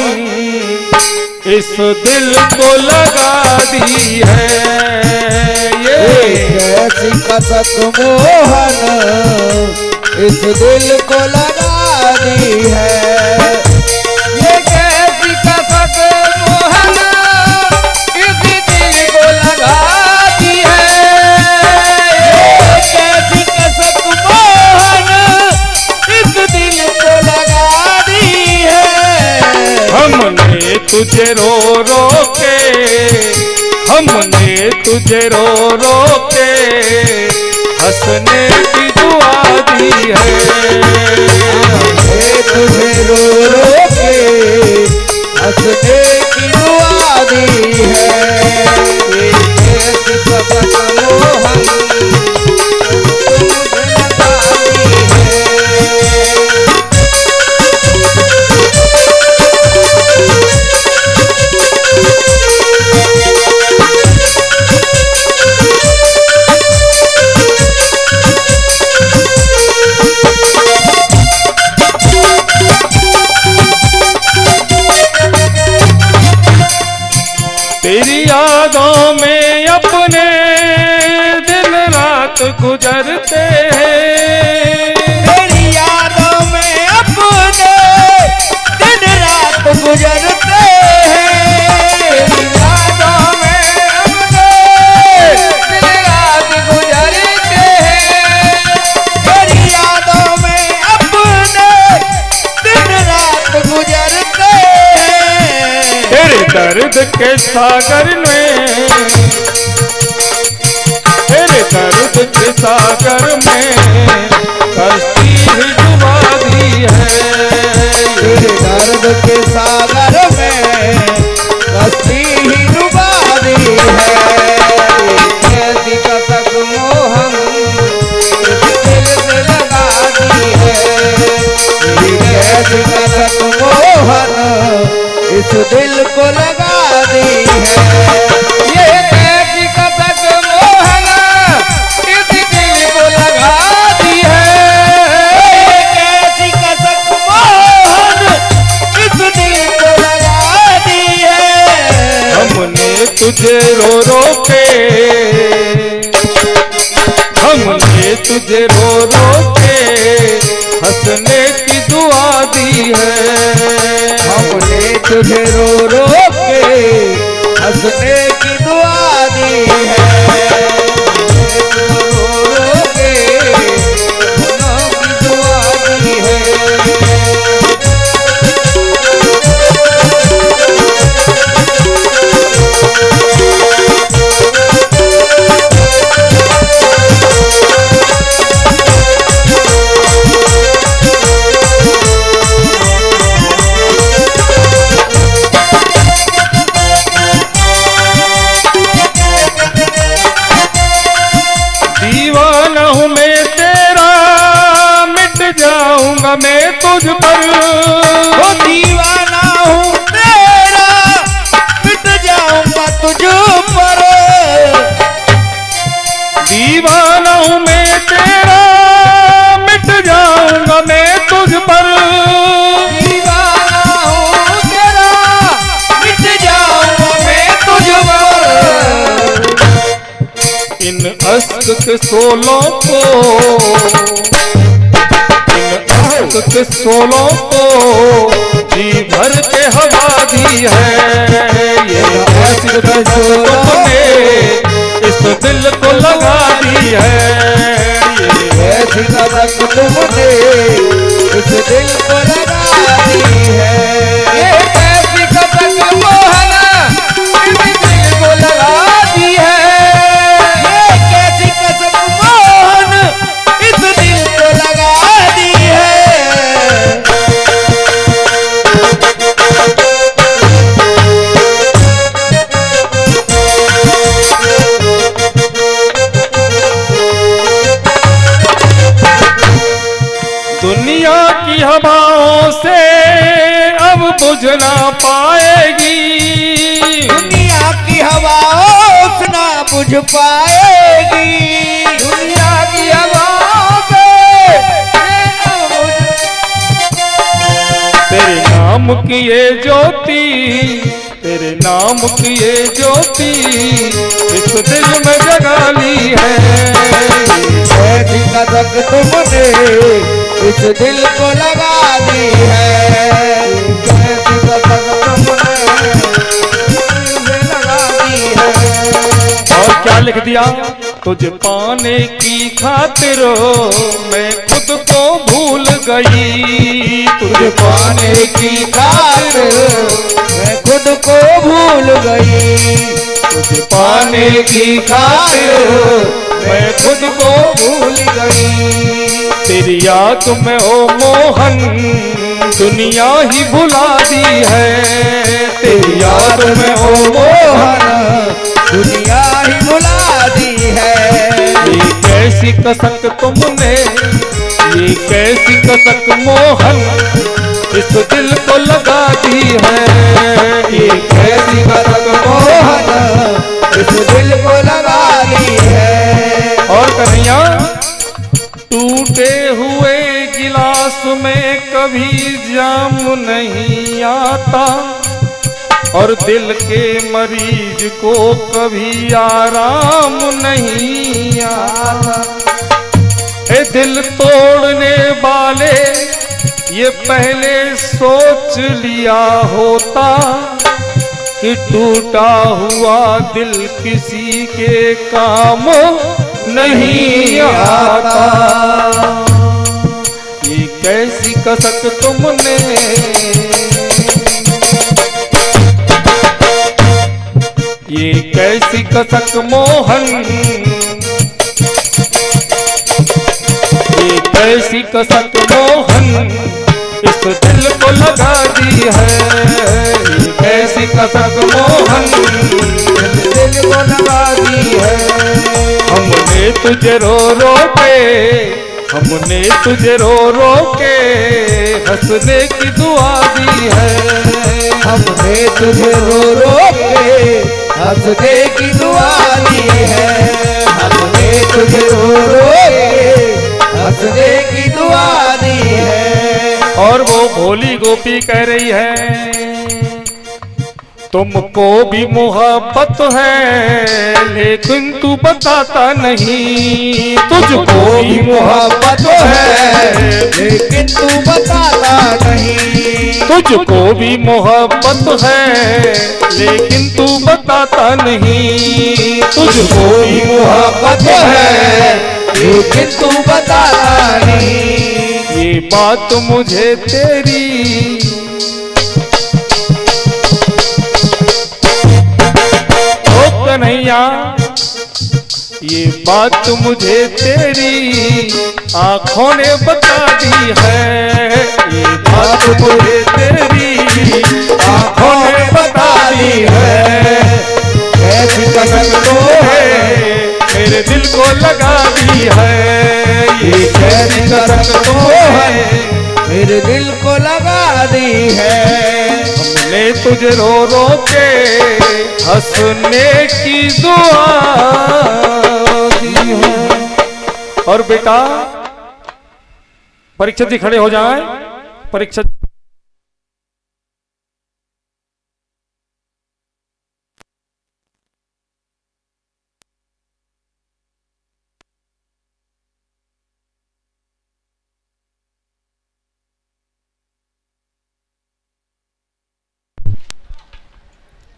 इस दिल को लगा दी है। ये कैसी कसक मोहन इस दिल को लगा दी है। ये कैसी कसक मोहन इस दिल को लगा दी है। ये कैसी कसक मोहन इस दिल को लगा दी है। हमने तुझे रो रो के, हमने तुझे रो रो के हंसने की दुआ दी है। हमने तुझे रो रो के हंसने की दुआ दी है। ये कैसी कसक मोहन तुझे लगा दी है। तेरी यादों में अपने दिन रात गुजरते हैं। तेरी यादों में अपने दिन रात गुजरते हैं। तेरी यादों में अपने दिन रात गुजरते हैं। तेरी यादों में अपने दिन रात गुजरते हैं। तेरे दर्द के सागर में, तेरे दर्द के सागर में कश्ती ही डुबा दी है। तेरे दर्द के सागर में कश्ती ही डुबा दी है। कैसी कसक मोहन इस दिल से लगा दी है। कैसी कसक मोहन इस दिल को लगा दी तुझे रो रो के, हमने तुझे रो रो के हंसने की दुआ दी है। हमने तुझे रो रो के हंसने की दुआ दी है। रो रो के हंसने की दुआ दी है। मैं तुझ पर वो दीवाना हूँ तेरा, मिट जाऊंगा तुझ पर। दीवाना हूँ मैं तेरा, मिट जाऊंगा मैं तुझ पर। दीवाना हूँ तेरा, मिट जाऊंगा मैं तुझ पर। इन अश्क के सोलों को, के सोलों को जी भर के हवा दी है। ये अश्क तुमने इस दिल को लगा दी है। ये अश्क तुमने इस दिल को लगा दी है। ये कैसी कसक मोहना इस दिल को लगा दी है। ये कैसी कसक मोहन इस दिल को लगा दी है। दुनिया की हवाओं से अब बुझ ना पाएगी। दुनिया की हवाओं से ना बुझ पाएगी। दुनिया की हवाओं से तेरे नाम की ये ज्योति, तेरे नाम की ये ज्योति इस दिल में जगा ली है। ऐसी कसक तुमने इस दिल को लगा दी है। ऐसी कसक तुमने इसे लगा दी है। और क्या लिख दिया? तुझे पाने की खातिर मैं खुद को भूल गई। तुझे पाने की खातिर मैं खुद को भूल गई। तुझे पाने की खातिर मैं खुद को भूल गई। तेरी याद में ओ मोहन दुनिया ही भुला दी है। तेरी याद में ओ मोहन दुनिया ही भुला दी है। ये कैसी कसक तुमने, ये कैसी कसक मोहन इस दिल को लगा दी है। ये कैसी कसक मोहन इस दिल को लगा दी है। और कन्हैया, टूटे हुए गिलास में कभी जाम नहीं आता और दिल के मरीज को कभी आराम नहीं आता। ए दिल तोड़ने वाले ये पहले सोच लिया होता कि टूटा हुआ दिल किसी के काम नहीं आता। ये कैसी कसक तुमने, ये कैसी कसक मोहन, ये कैसी कसक मोहन इस दिल को लगा दी है। ये कैसी कसक मोहन इस दिल को लगा दी है। हमने तुझे रो रो के, हमने तुझे रो रो के हंसने की दुआ दी है। हमने तुझे रो रो के हंसने की दुआ दी है। हमने तुझे रो रो के हंसने की दुआ दी है। और वो भोली गोपी कह रही है, तुमको भी मोहब्बत है लेकिन तू बताता नहीं, तुझको भी मोहब्बत है लेकिन तू बताता नहीं, तुझको भी मोहब्बत है लेकिन तू बताता नहीं, तुझको भी मोहब्बत है लेकिन तू बताता नहीं। ये बात मुझे तेरी कन्हैया, ये बात मुझे तेरी आंखों ने बता दी है, ये बात मुझे तेरी आंखों ने बता दी है। कैसी कसम तो है मेरे दिल को लगा दी है, ये कैसी कसम तो है मेरे दिल को लगा दी है। हमने तुझे रो रो के हंसने की दुआ दी है। और बेटा परीक्षा जी खड़े हो जाए, परीक्षा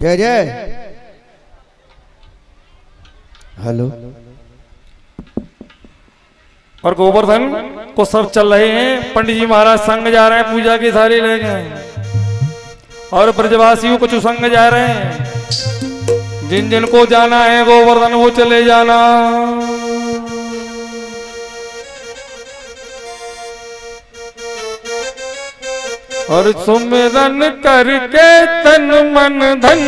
जय जय। हेलो। और गोवर्धन को सब चल रहे हैं, पंडित जी महाराज संग जा रहे हैं, पूजा की थाली ले गए और ब्रजवासियों कुछ संग जा रहे हैं। जिन जिन को जाना है गोवर्धन वो चले जाना। और सुमिरन करके तन मन धन,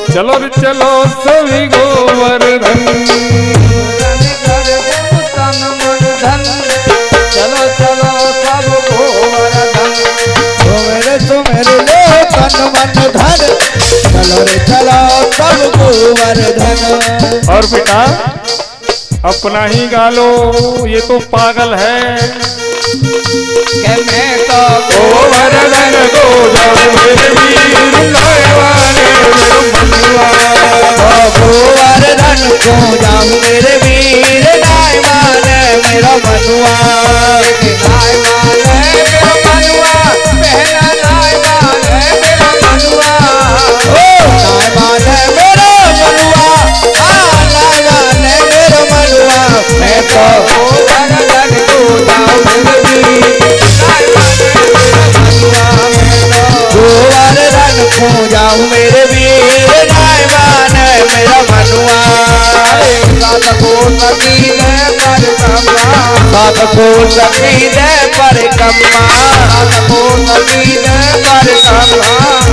चलो रे चलो सभी गोवर्धन। तन मन धन, चलो चलो सब गोवर्धन। सुमेर लो तन मन धन, चलो रे चलो सब गोवर्धन। और बेटा अपना ही गालो, ये तो पागल है। के मैं तो गोवर्धन को जाऊं मेरे वीर नायवाने मेरे मनुआ। गोवर्धन को जाऊं मेरे वीर नायवाने मेरा मनुआ। नायवाने मेरा मनुआ, पहला नायवाने मेरा मनुआ। नायवाने मेरा मनुआ, नायवाने मेरा मनुआ। मैं तो गोवर्धन को जाऊं मेरे वीर गोवर्धन को जाऊं मेरे वीर नायवान मेरा मनुआ। सात को सती दे पर कम्मा, सात को सती दे पर कम्मा, सात को सती दे पर कम्मा,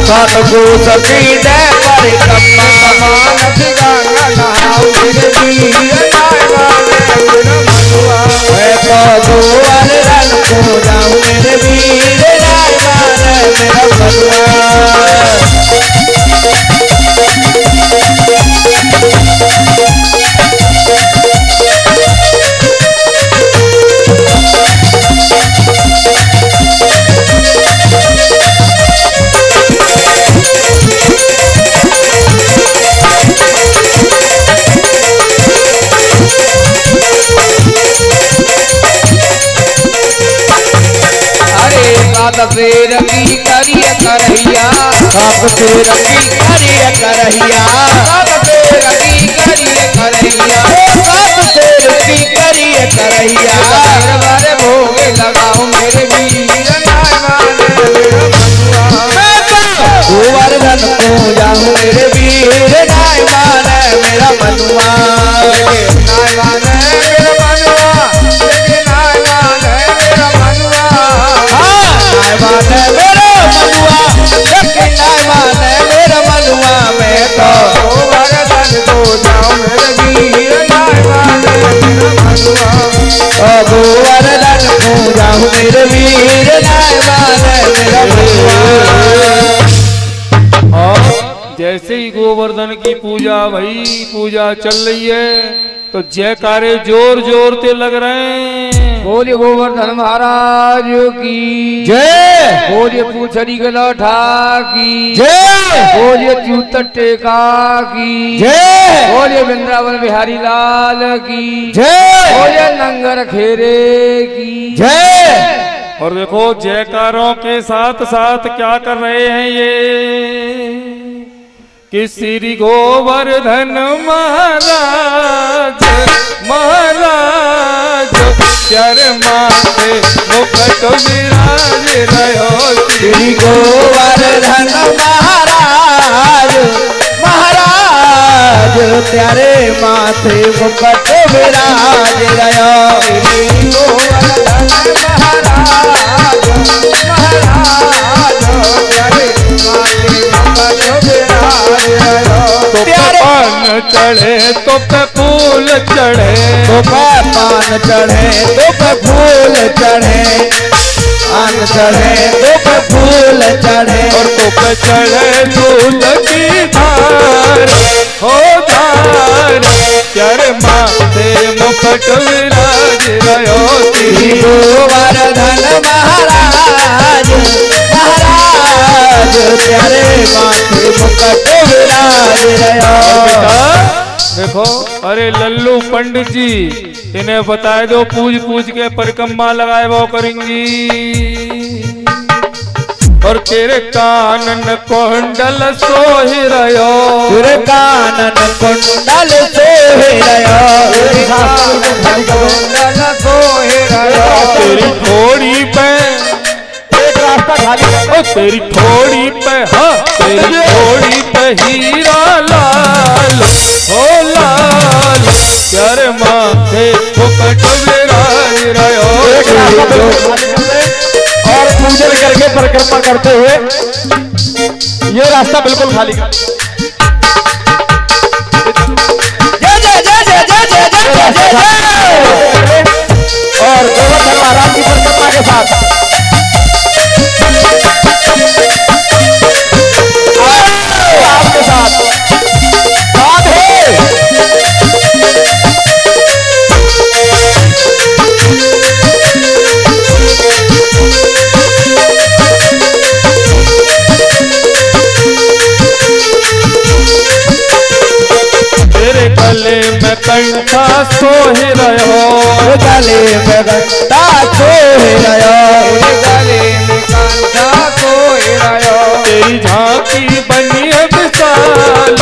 सात को सती दे पर कम्मा। मानस गंगा नहाऊं मेरे वीर नायवान मेरा मनुआ। मैं तो गोवर्धन को जाऊं मेरे वीर नायवान मेरा मनुआ। सात फेर की करिए करहिया, सात फेर की करिए करहिया, सात फेर की करिए करहिया, सात फेर की करिए करहिया। बारे भोगे लगाओ मेरे वीर नायवान मेरा मनुआ। गोवर्धन को जाऊं मेरे वीर नायवान मेरा मनुआ। नायवान मेरा मनुआ, नायवान मेरा मनुआ। नायवान मेरा मनुआ, नायवान मेरा मनुआ। मैं तो गोवर्धन को जाऊं मेरे वीर नायवान मेरा मनुआ। गोवर्धन को जाऊं मेरे वीर नायवान मेरा मनुआ। और जैसे ही गोवर्धन की पूजा भई, पूजा चल रही है तो जयकारे जोर जोर से लग रहे हैं। बोलिए गोवर्धन महाराज की जय बोलिए पूछड़ी गलौठा की जय बोलिए चूतर टेका की जय बोलिए वृंदावन बिहारी लाल की जय बोलिए नंगर खेरे की जय। और देखो जयकारों के साथ साथ क्या कर रहे हैं ये कि श्री गोवर्धन महाराज महाराज प्यार माथे मुकुट विराज रहो श्री गोवर्धन महाराज महाराज प्यारे माथे मुकुट विराज रहो। श्री गोवर्धन महाराज महाराज प्यारे माथे मुकुट विराज रहो। तो पान चढ़े तो पे फूल चढ़े तो पान चढ़े तो पे फूल चढ़े पान चढ़े तो पे फूल चढ़े और तो पे चढ़े दूध की धार हो धार प्यारे माथे मुकुट विराज रहो श्री गोवर्धन महाराज महाराज प्यारे माथे मुकुट विराज रहो। देखो अरे लल्लू पंडित जी इन्हें बताए दो पूज पूज के परिक्रमा लगाए वो करेंगी और तेरे कानन कुंडल सोहि रहो तेरे कानन कुंडल सोहि रहो कुंडल सोहि रहो। तेरी थोड़ी पे एक रास्ता खाली ओ तेरी थोड़ी पे हाँ तेरी थोड़ी पे हीरा लाल हो लाल प्यारे माथे मुकुट विराज रहो। और पूजन करके परिक्रमा करते हुए ये रास्ता बिल्कुल खाली कर। जय जय जय जय जय जय जय जय जय। और गोवर्धन महाराज की परिक्रमा के साथ आपके साथ तेरे गले में कंठा सोहि रहो गले में घंटा सोहि रहो गले में कंठा सोहि रहो। तेरी झांकी बनी है विशाल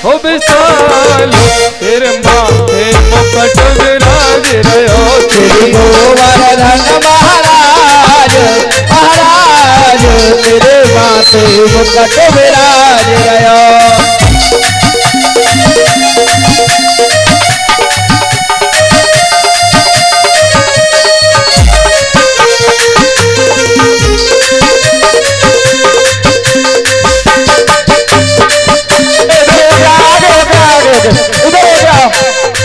हो विशाल तेरे माथे मुकुट विराज रहो। श्री गोवर्धन महाराज महाराज तेरे माथे मुकुट विराज रहो।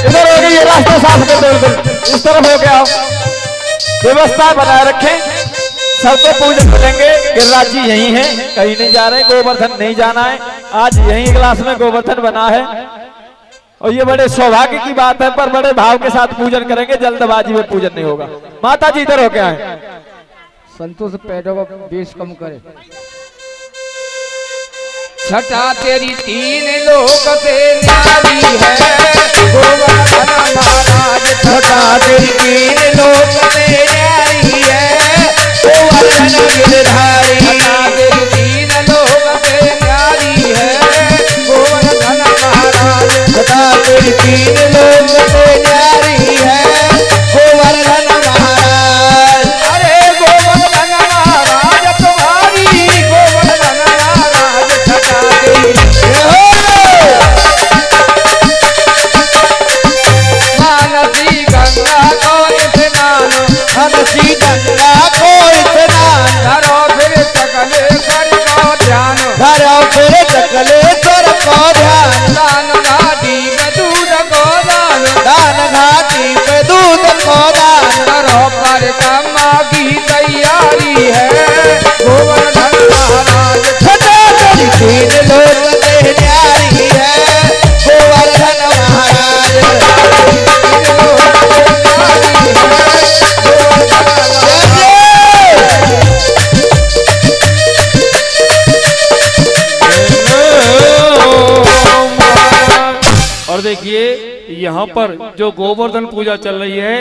इधर हो गई ये रास्ता साफ कर दो इस तरफ हो गया व्यवस्था बनाए रखें सबको पूजन करेंगे। गिरिराज जी यही हैं कहीं नहीं जा रहे गोवर्धन नहीं जाना है आज यही क्लास में गोवर्धन बना है और ये बड़े सौभाग्य की बात है पर बड़े भाव के साथ पूजन करेंगे जल्दबाजी में पूजन नहीं होगा। माता जी इधर हो गया है संतोष पैदों का बेस कम करे। छठा तेरी तीन लोक से न्यारी है गोवर्धन महाराज। छठा तेरी तीन लोक में न्यारी है गोवर्धन गिरधारी। छठा तेरी तीन लोक से न्यारी है गोवर्धन महाराज। छठा तेरी तीन लोक में न्यारी है गोवर्धन महाराज। अरे गोवर्धन महाराज तुम्हारी गोवर्धन महाराज छठा तेरी। और देखिए यहाँ पर जो गोवर्धन पूजा चल रही है,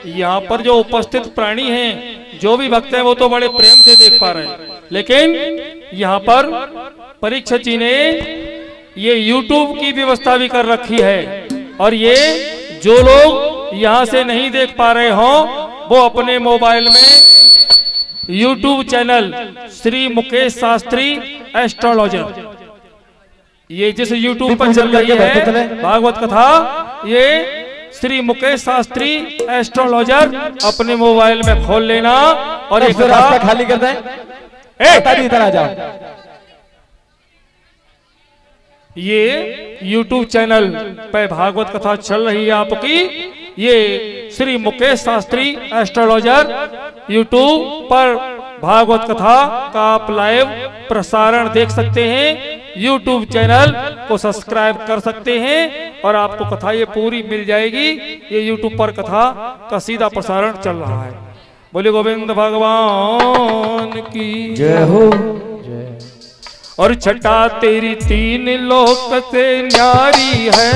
यहाँ पर जो उपस्थित प्राणी हैं, जो भी भक्त हैं, वो तो बड़े प्रेम से देख पा रहे हैं, लेकिन यहाँ पर परीक्षित जी ने ये YouTube की व्यवस्था भी कर रखी है, और ये जो लोग यहाँ से नहीं देख पा रहे हों, वो अपने मोबाइल में YouTube channel Shri Mukesh Shastri astrologer, ये जिस YouTube पर चल रही है भागवत कथा, ये श्री मुकेश शास्त्री एस्ट्रोलॉजर अपने मोबाइल में खोल लेना और एक रास्ता खाली कर दें। इधर आ जाओ। ये YouTube चैनल पे भागवत कथा चल रही है आपकी, ये श्री मुकेश शास्त्री एस्ट्रोलॉजर YouTube पर भागवत कथा का आप लाइव प्रसारण देख सकते हैं। YouTube चैनल को सब्सक्राइब कर सकते हैं और आपको कथा ये पूरी मिल जाएगी। ये YouTube पर कथा का सीधा प्रसारण चल रहा है। बोले गोविंद भगवान की जय हो। और छटा तेरी तीन लोक से न्यारी है,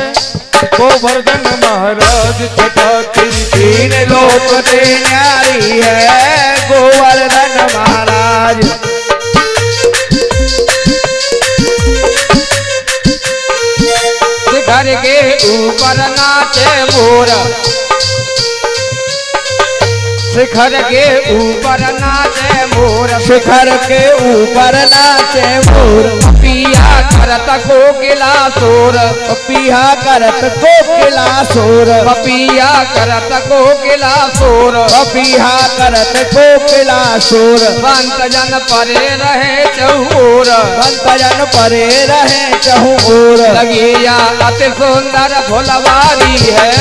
गोवर्धन महाराज छटा तेरी तीन लोक से न्यारी है, गोवर्धन महाराज। शिखर के ऊपर नाचे मोर, शिखर के ऊपर नाचे मोर, शिखर के ऊपर नाचे मोर, पिया करत कोकिला सोर, पिया करत कोकिला सोर, पिया करत कोकिला सोर, पिया करत कोकिला सोर। संत जन परे रहे चहुर, संत जन परे रहे चहुर। लगिया अति सुंदर फुलवारी है,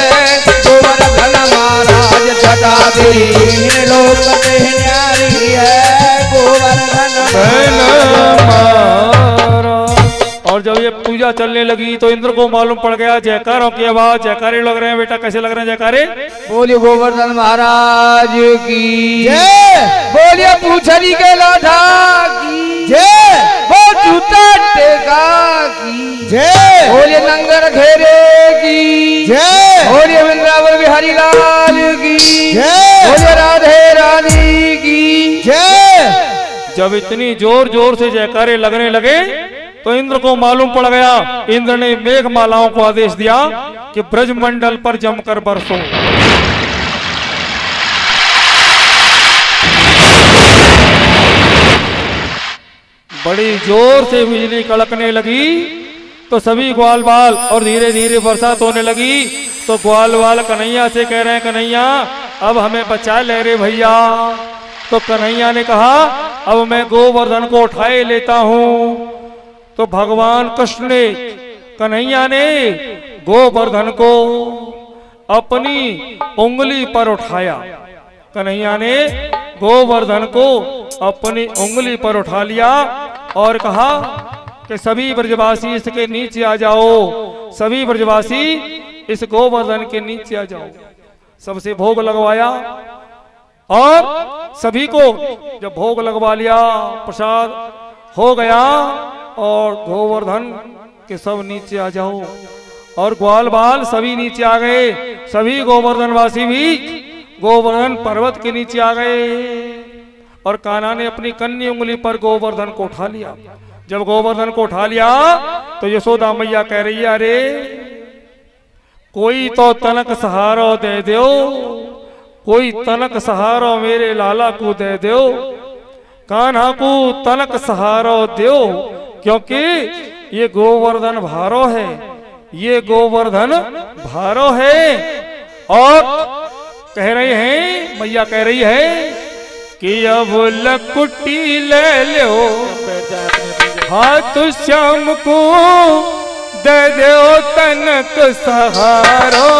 गोवर्धन महाराज छटा तेरी लोक से न्यारी है, गोवर्धन और जब ये पूजा चलने लगी तो इंद्र को मालूम पड़ गया, जयकारों की आवाज, जयकारे लग रहे हैं। बेटा कैसे लग रहे हैं जयकारे? बोलिए गोवर्धन महाराज की जय, बोलिए पूछरी के लोधा की जय, वो जूता टेका की जय, बोलिए नंगर घेरे की जय, बोलिए वृंदावन बिहारी लाल की जय, बोलिए राधे रानी की जय। जब इतनी जोर जोर से जयकारे लगने लगे तो इंद्र को मालूम पड़ गया। इंद्र ने मेघ मालाओं को आदेश दिया कि ब्रजमंडल पर जमकर बरसो। बड़ी जोर से बिजली कड़कने लगी तो सभी ग्वाल बाल और धीरे धीरे बरसात होने लगी। तो ग्वाल बाल कन्हैया से कह रहे हैं, कन्हैया अब हमें बचा ले रे भैया। तो कन्हैया ने कहा अब मैं गोवर्धन को उठाए लेता हूं। तो भगवान कृष्ण ने, कन्हैया ने गोवर्धन को अपनी उंगली पर उठाया। कन्हैया ने गोवर्धन को अपनी उंगली पर उठा लिया और कहा कि सभी ब्रजवासी इसके नीचे आ जाओ, सभी ब्रजवासी इस गोवर्धन के नीचे आ जाओ। सबसे भोग लगवाया और सभी को जब भोग लगवा लिया, प्रसाद हो गया और गोवर्धन के सब नीचे आ जाओ। और ग्वाल बाल सभी नीचे आ गए, सभी गोवर्धनवासी भी गोवर्धन पर्वत के नीचे आ गए। और कान्हा ने अपनी कन्नी उंगली पर गोवर्धन को उठा लिया। जब गोवर्धन को उठा लिया तो यशोदा मैया कह रही है, अरे कोई तो तनक सहारा दे दो, कोई तनक सहारा मेरे लाला को दे दो, कान्हा को तनक सहारा दो, क्योंकि ये गोवर्धन भारो है, ये गोवर्धन भारो है। और कह रहे हैं, मैया कह रही है कि अब लकुटी ले लो, हाथ श्याम को दे दो तनक सहारो।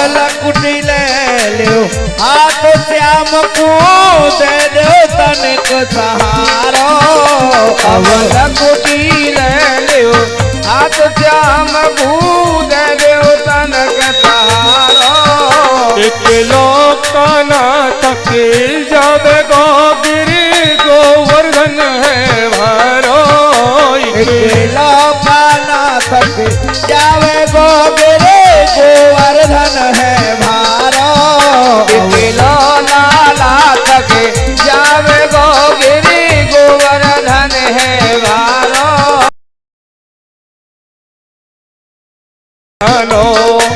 लकुटी ले लो, हाथ श्याम को दे दो तनक सहारो। अब लकुटी ले लो, हाथ श्याम को दे दो तनक सहारो। एक लोकाना तक जावे गिरी गोवर्धन है भारो। लोकाना तक के जावे गोगिरे गोवर्धन है भारो लाला तक जावे गोगिरी गोवर्धन है भारो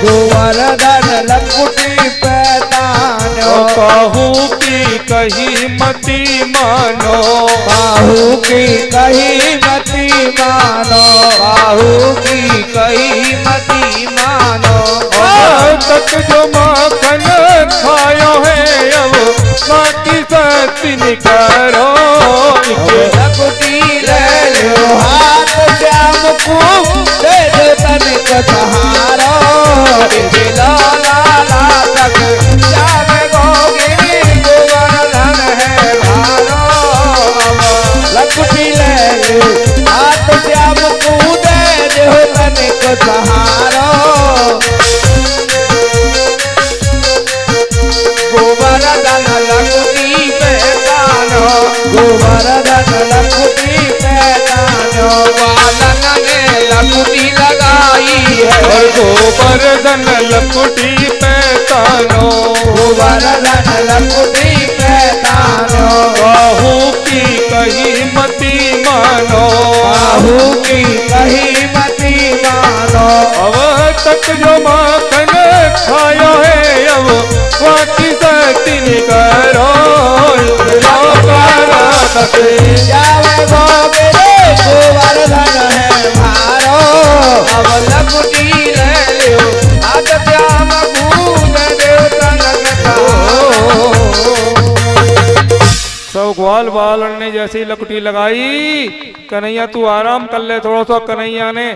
गोवर्धन लकुटी पैतानो बाहू की कही मती मानो बाहू की कही मती मानो बाहू की कही मती मानो तक जो माखन खायो है अब बाकी सतिन करो लकुटी ले लो हाथ श्याम को दे दो तनिक सहारो लाला तक जावे गोगिरी गोवर्धन है भारो लकुटी ले लो हाथ श्याम को दे दो तनिक सहारो गोवर्धन लकुटी पैतानो गोवर्धन लकुटी पैतानो वालन ने लकुटी लगाई है और गोवर्धन लकुटी पैतानो गोवर्धन लकुटी पैतानो बाहू की कही मती मानो बाहू की कही मती मानो अब तक जो माखन खायो है अब बाकी सतिन करो जावे गोगिरे गोवर्धन है भारो अब लकुटी ले लो हाथ श्याम भूत देवतन सब ग्वाल बालन ने जैसी लकुटी लगाई कन्हैया तू आराम कर ले थोड़ा सा कन्हैया ने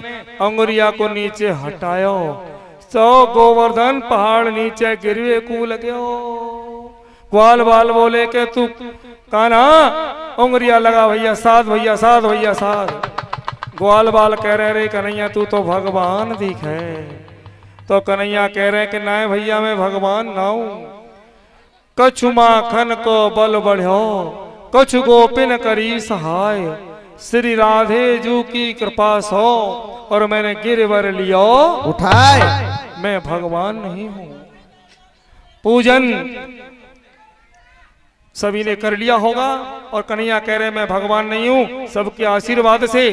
अंगुरिया को नीचे हटायो सो गोवर्धन पहाड़ नीचे गिरवे कू लग्यो ग्वाल बाल बोले के तू काना उंगरिया लगा भैया साध भैया साध भैया साध ग्वाल बाल कह रहे रे कन्हैया तू तो भगवान दिखे तो कन्हैया कह रहे कि ना भैया मैं भगवान ना हूं कछु माखन को बल बढ़ो कछु गोपिन करी सहाय श्री राधे जू की कृपा सो और मैंने गिरवर लियो उठाए मैं भगवान नहीं हूं पूजन सभी ने कर लिया होगा और कन्हैया कह रहे मैं भगवान नहीं हूं सबके आशीर्वाद से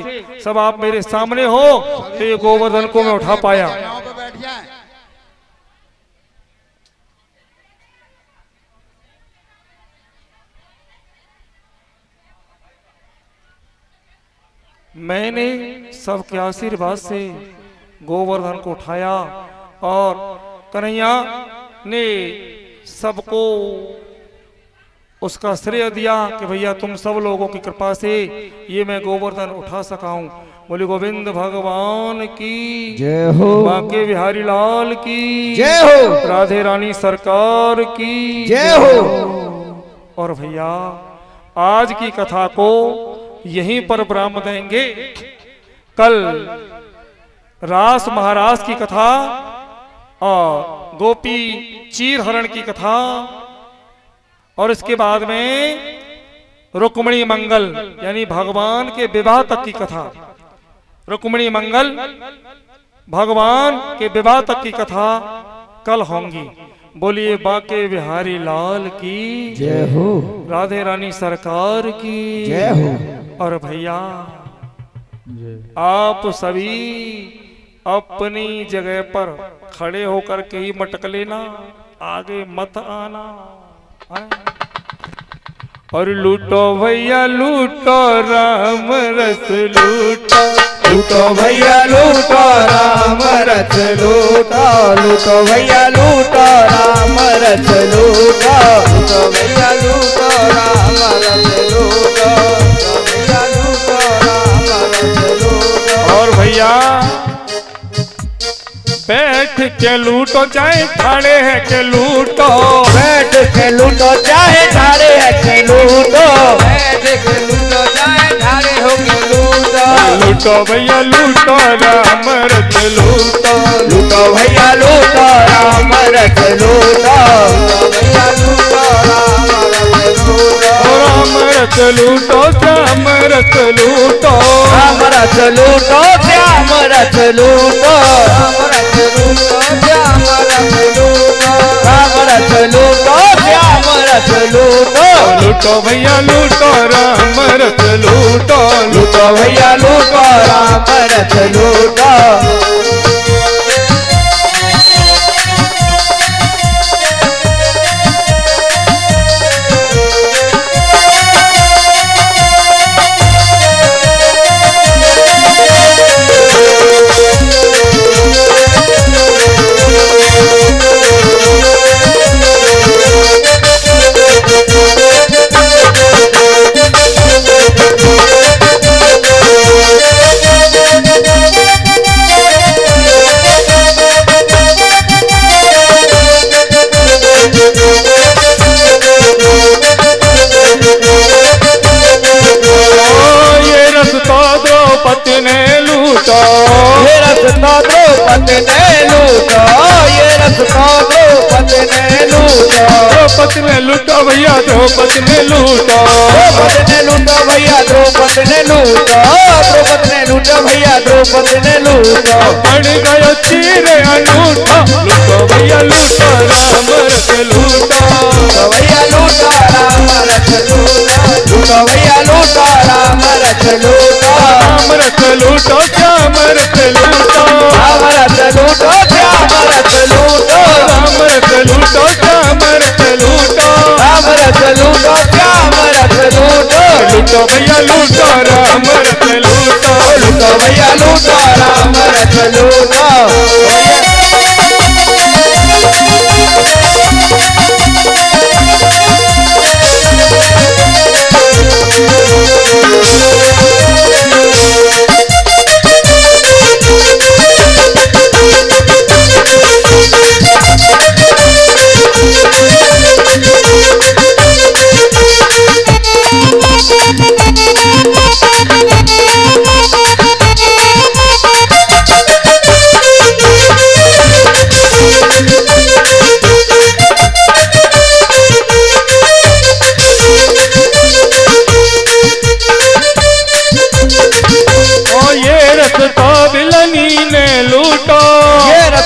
सब आप मेरे सामने हो तो ये गोवर्धन को मैं उठा पाया मैंने सबके आशीर्वाद से गोवर्धन को उठाया और कन्हैया ने सबको उसका श्रेय दिया कि भैया तुम सब लोगों की कृपा से ये मैं गोवर्धन उठा सका हूं बोले गोविंद भगवान की जय हो बांके बिहारी लाल की जय हो राधे रानी सरकार की जय हो और भैया आज की कथा को यहीं पर विराम देंगे कल रास महाराज की कथा और गोपी चीर हरण की कथा और इसके बाद में रुक्मिणी मंगल यानी भगवान के विवाह तक की कथा रुक्मिणी मंगल भगवान के विवाह तक की कथा कल होंगी बोलिए बांके बिहारी लाल की जय हो राधे रानी सरकार की जय हो और भैया आप सभी अपनी जगह पर खड़े होकर के ही मटक लेना आगे मत आना और लूटो भैया लूटो राम रस लूटो लूटो भैया लूटो राम रस लूटो लूटो भैया लूटो राम रस लूटो लूटो भैया लूटो राम रस लूटो भैया लूटो राम रस लूटो और भैया बैठ के लूटो चाहे खड़े है के लूटो बैठ के लूटो चाहे ठाड़े है के लूटो बैठ के लूटो चाहे ठाड़े हो के लूटो लूटो भैया लूटो राम रस लूटो लूटो भैया लूटो राम रस लूटो भैया लूटो राम रस लूटो राम रस लूटो श्याम रस लूटो राम रस लूटो श्याम रस रस लूटो राम रस लूटो श्याम रस लूटो राम रस लूटो श्याम रस लूटो लूटो भैया लूटो राम रस लूटो लूटो भैया लूटो राम रस लूटो द्रौपदी ने लूटो ये रस तो द्रौपदी ने लूटो ये रस तो द्रौपदी ने लूटो द्रौपदी ने लूटो भैया द्रौपदी ने लूटो द्रौपदी ने लूटो भैया द्रौपदी ने लूटो द्रौपदी ने लूटो भैया द्रौपदी ने लूटो पड़ गयो चीर अनूठा लूटो भैया लूटो राम रस लूटो भैया लूटो राम रस लूटो लूटो भैया लूटो राम रस लूटो राम रस लूटो श्याम रस लूटो राम रस लूटो श्याम रस लूटो राम रस लूटो श्याम रस लूटो राम रस लूटो श्याम रस लूटो लूटो भैया लूटो राम रस लूटो लूटो भैया लूटो राम रस लूटो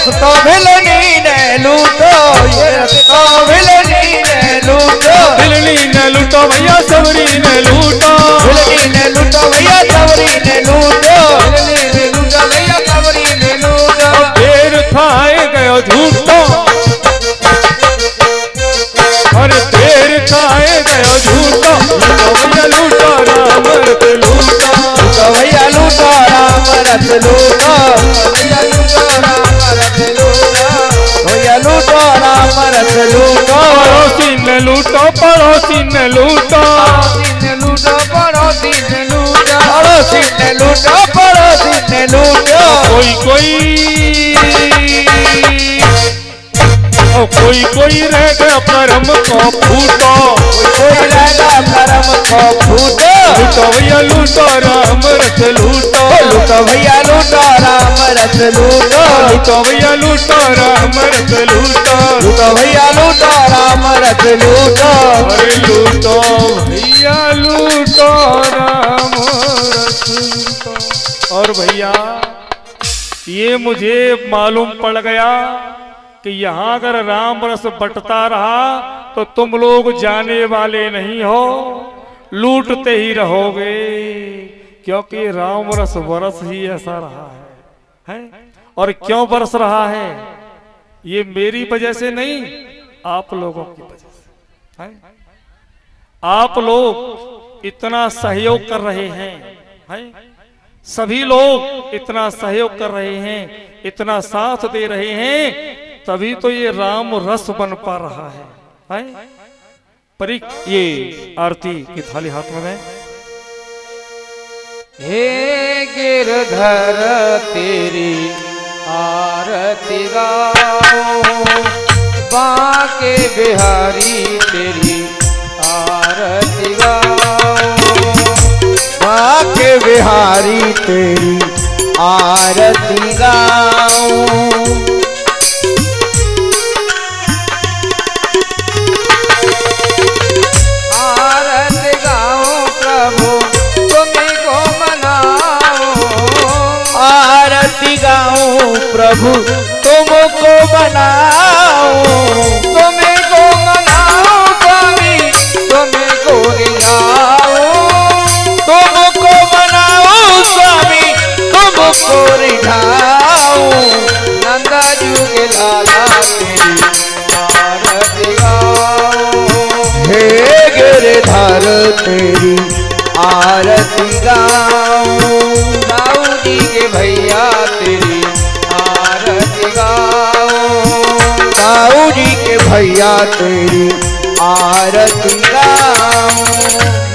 तो भिलनी ने लूटो ये रस तो भिलनी ने लूटो भिलनी ने लूटो भैया सबरी ने लूटो भिलनी ने लूटो भैया सबरी ने लूटो भिलनी ने लूटो भैया सबरी ने लूटो देर खाए गयो झूठो और देर खाए गयो झूठो लूटो भैया लूटो राम रस लूटो लूटो भैया लूटो राम रस लूटो भैया लूटो राम रस लूटो भैया लूटो राम रस लूटो पड़ोसी ने लूटो पड़ोसी ने लूटो पड़ोसी ने लूटो पड़ोसी ने लूटो पड़ोसी ने लूटो पड़ोसी ने लूटो कोई कोई रह गया करम को फूटो कोई रहेगा करम को फूटो लूटो भैया लूटो राम रस लूटो लूटो भैया लूटो राम रस लूटो लूटो भैया लूटो राम रस लूटो लूटो भैया लूटो राम रस लूटो अरे लूटो भैया लूटो राम रस लूटो। और भैया ये मुझे मालूम पड़ गया कि यहाँ अगर राम रस बटता रहा तो तुम लोग जाने वाले नहीं हो, लूटते ही रहोगे, क्योंकि राम रस बरस ही ऐसा रहा है? और क्यों बरस रहा है? ये मेरी वजह से नहीं, आप लोगों की वजह से है? आप लोग इतना सहयोग कर रहे हैं, सभी लोग इतना सहयोग कर रहे हैं, इतना साथ दे रहे हैं, तभी तो ये राम रस बन पा रहा है? परी ये आरती की थाली हाथ में है। हे गिरधर तेरी आरती गाओ, बांके बिहारी तेरी आरती गाओ, बांके बिहारी तेरी आरती गाऊं, आरती गाओ प्रभु तुम्ही को मनाओ, आरती प्रभु तुमको बनाऊं, तुम्हें को मनाऊं स्वामी, तुम्हें को रिझाऊं, तुमको बनाऊं स्वामी, तुमको रिझाऊं। नंदा जुग लाला तेरी आरती गाऊं। हे गिरधर तेरी आरती गाऊं, दाऊ जी के भैया तेरी आरती गाऊं। दाऊ जी के भैया तेरी आरती गाऊं।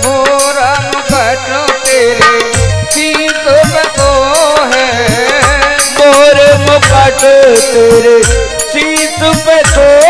मोरा मुकट तेरे शीश पे तो है, मोर मुकुट तेरे शीश पे तो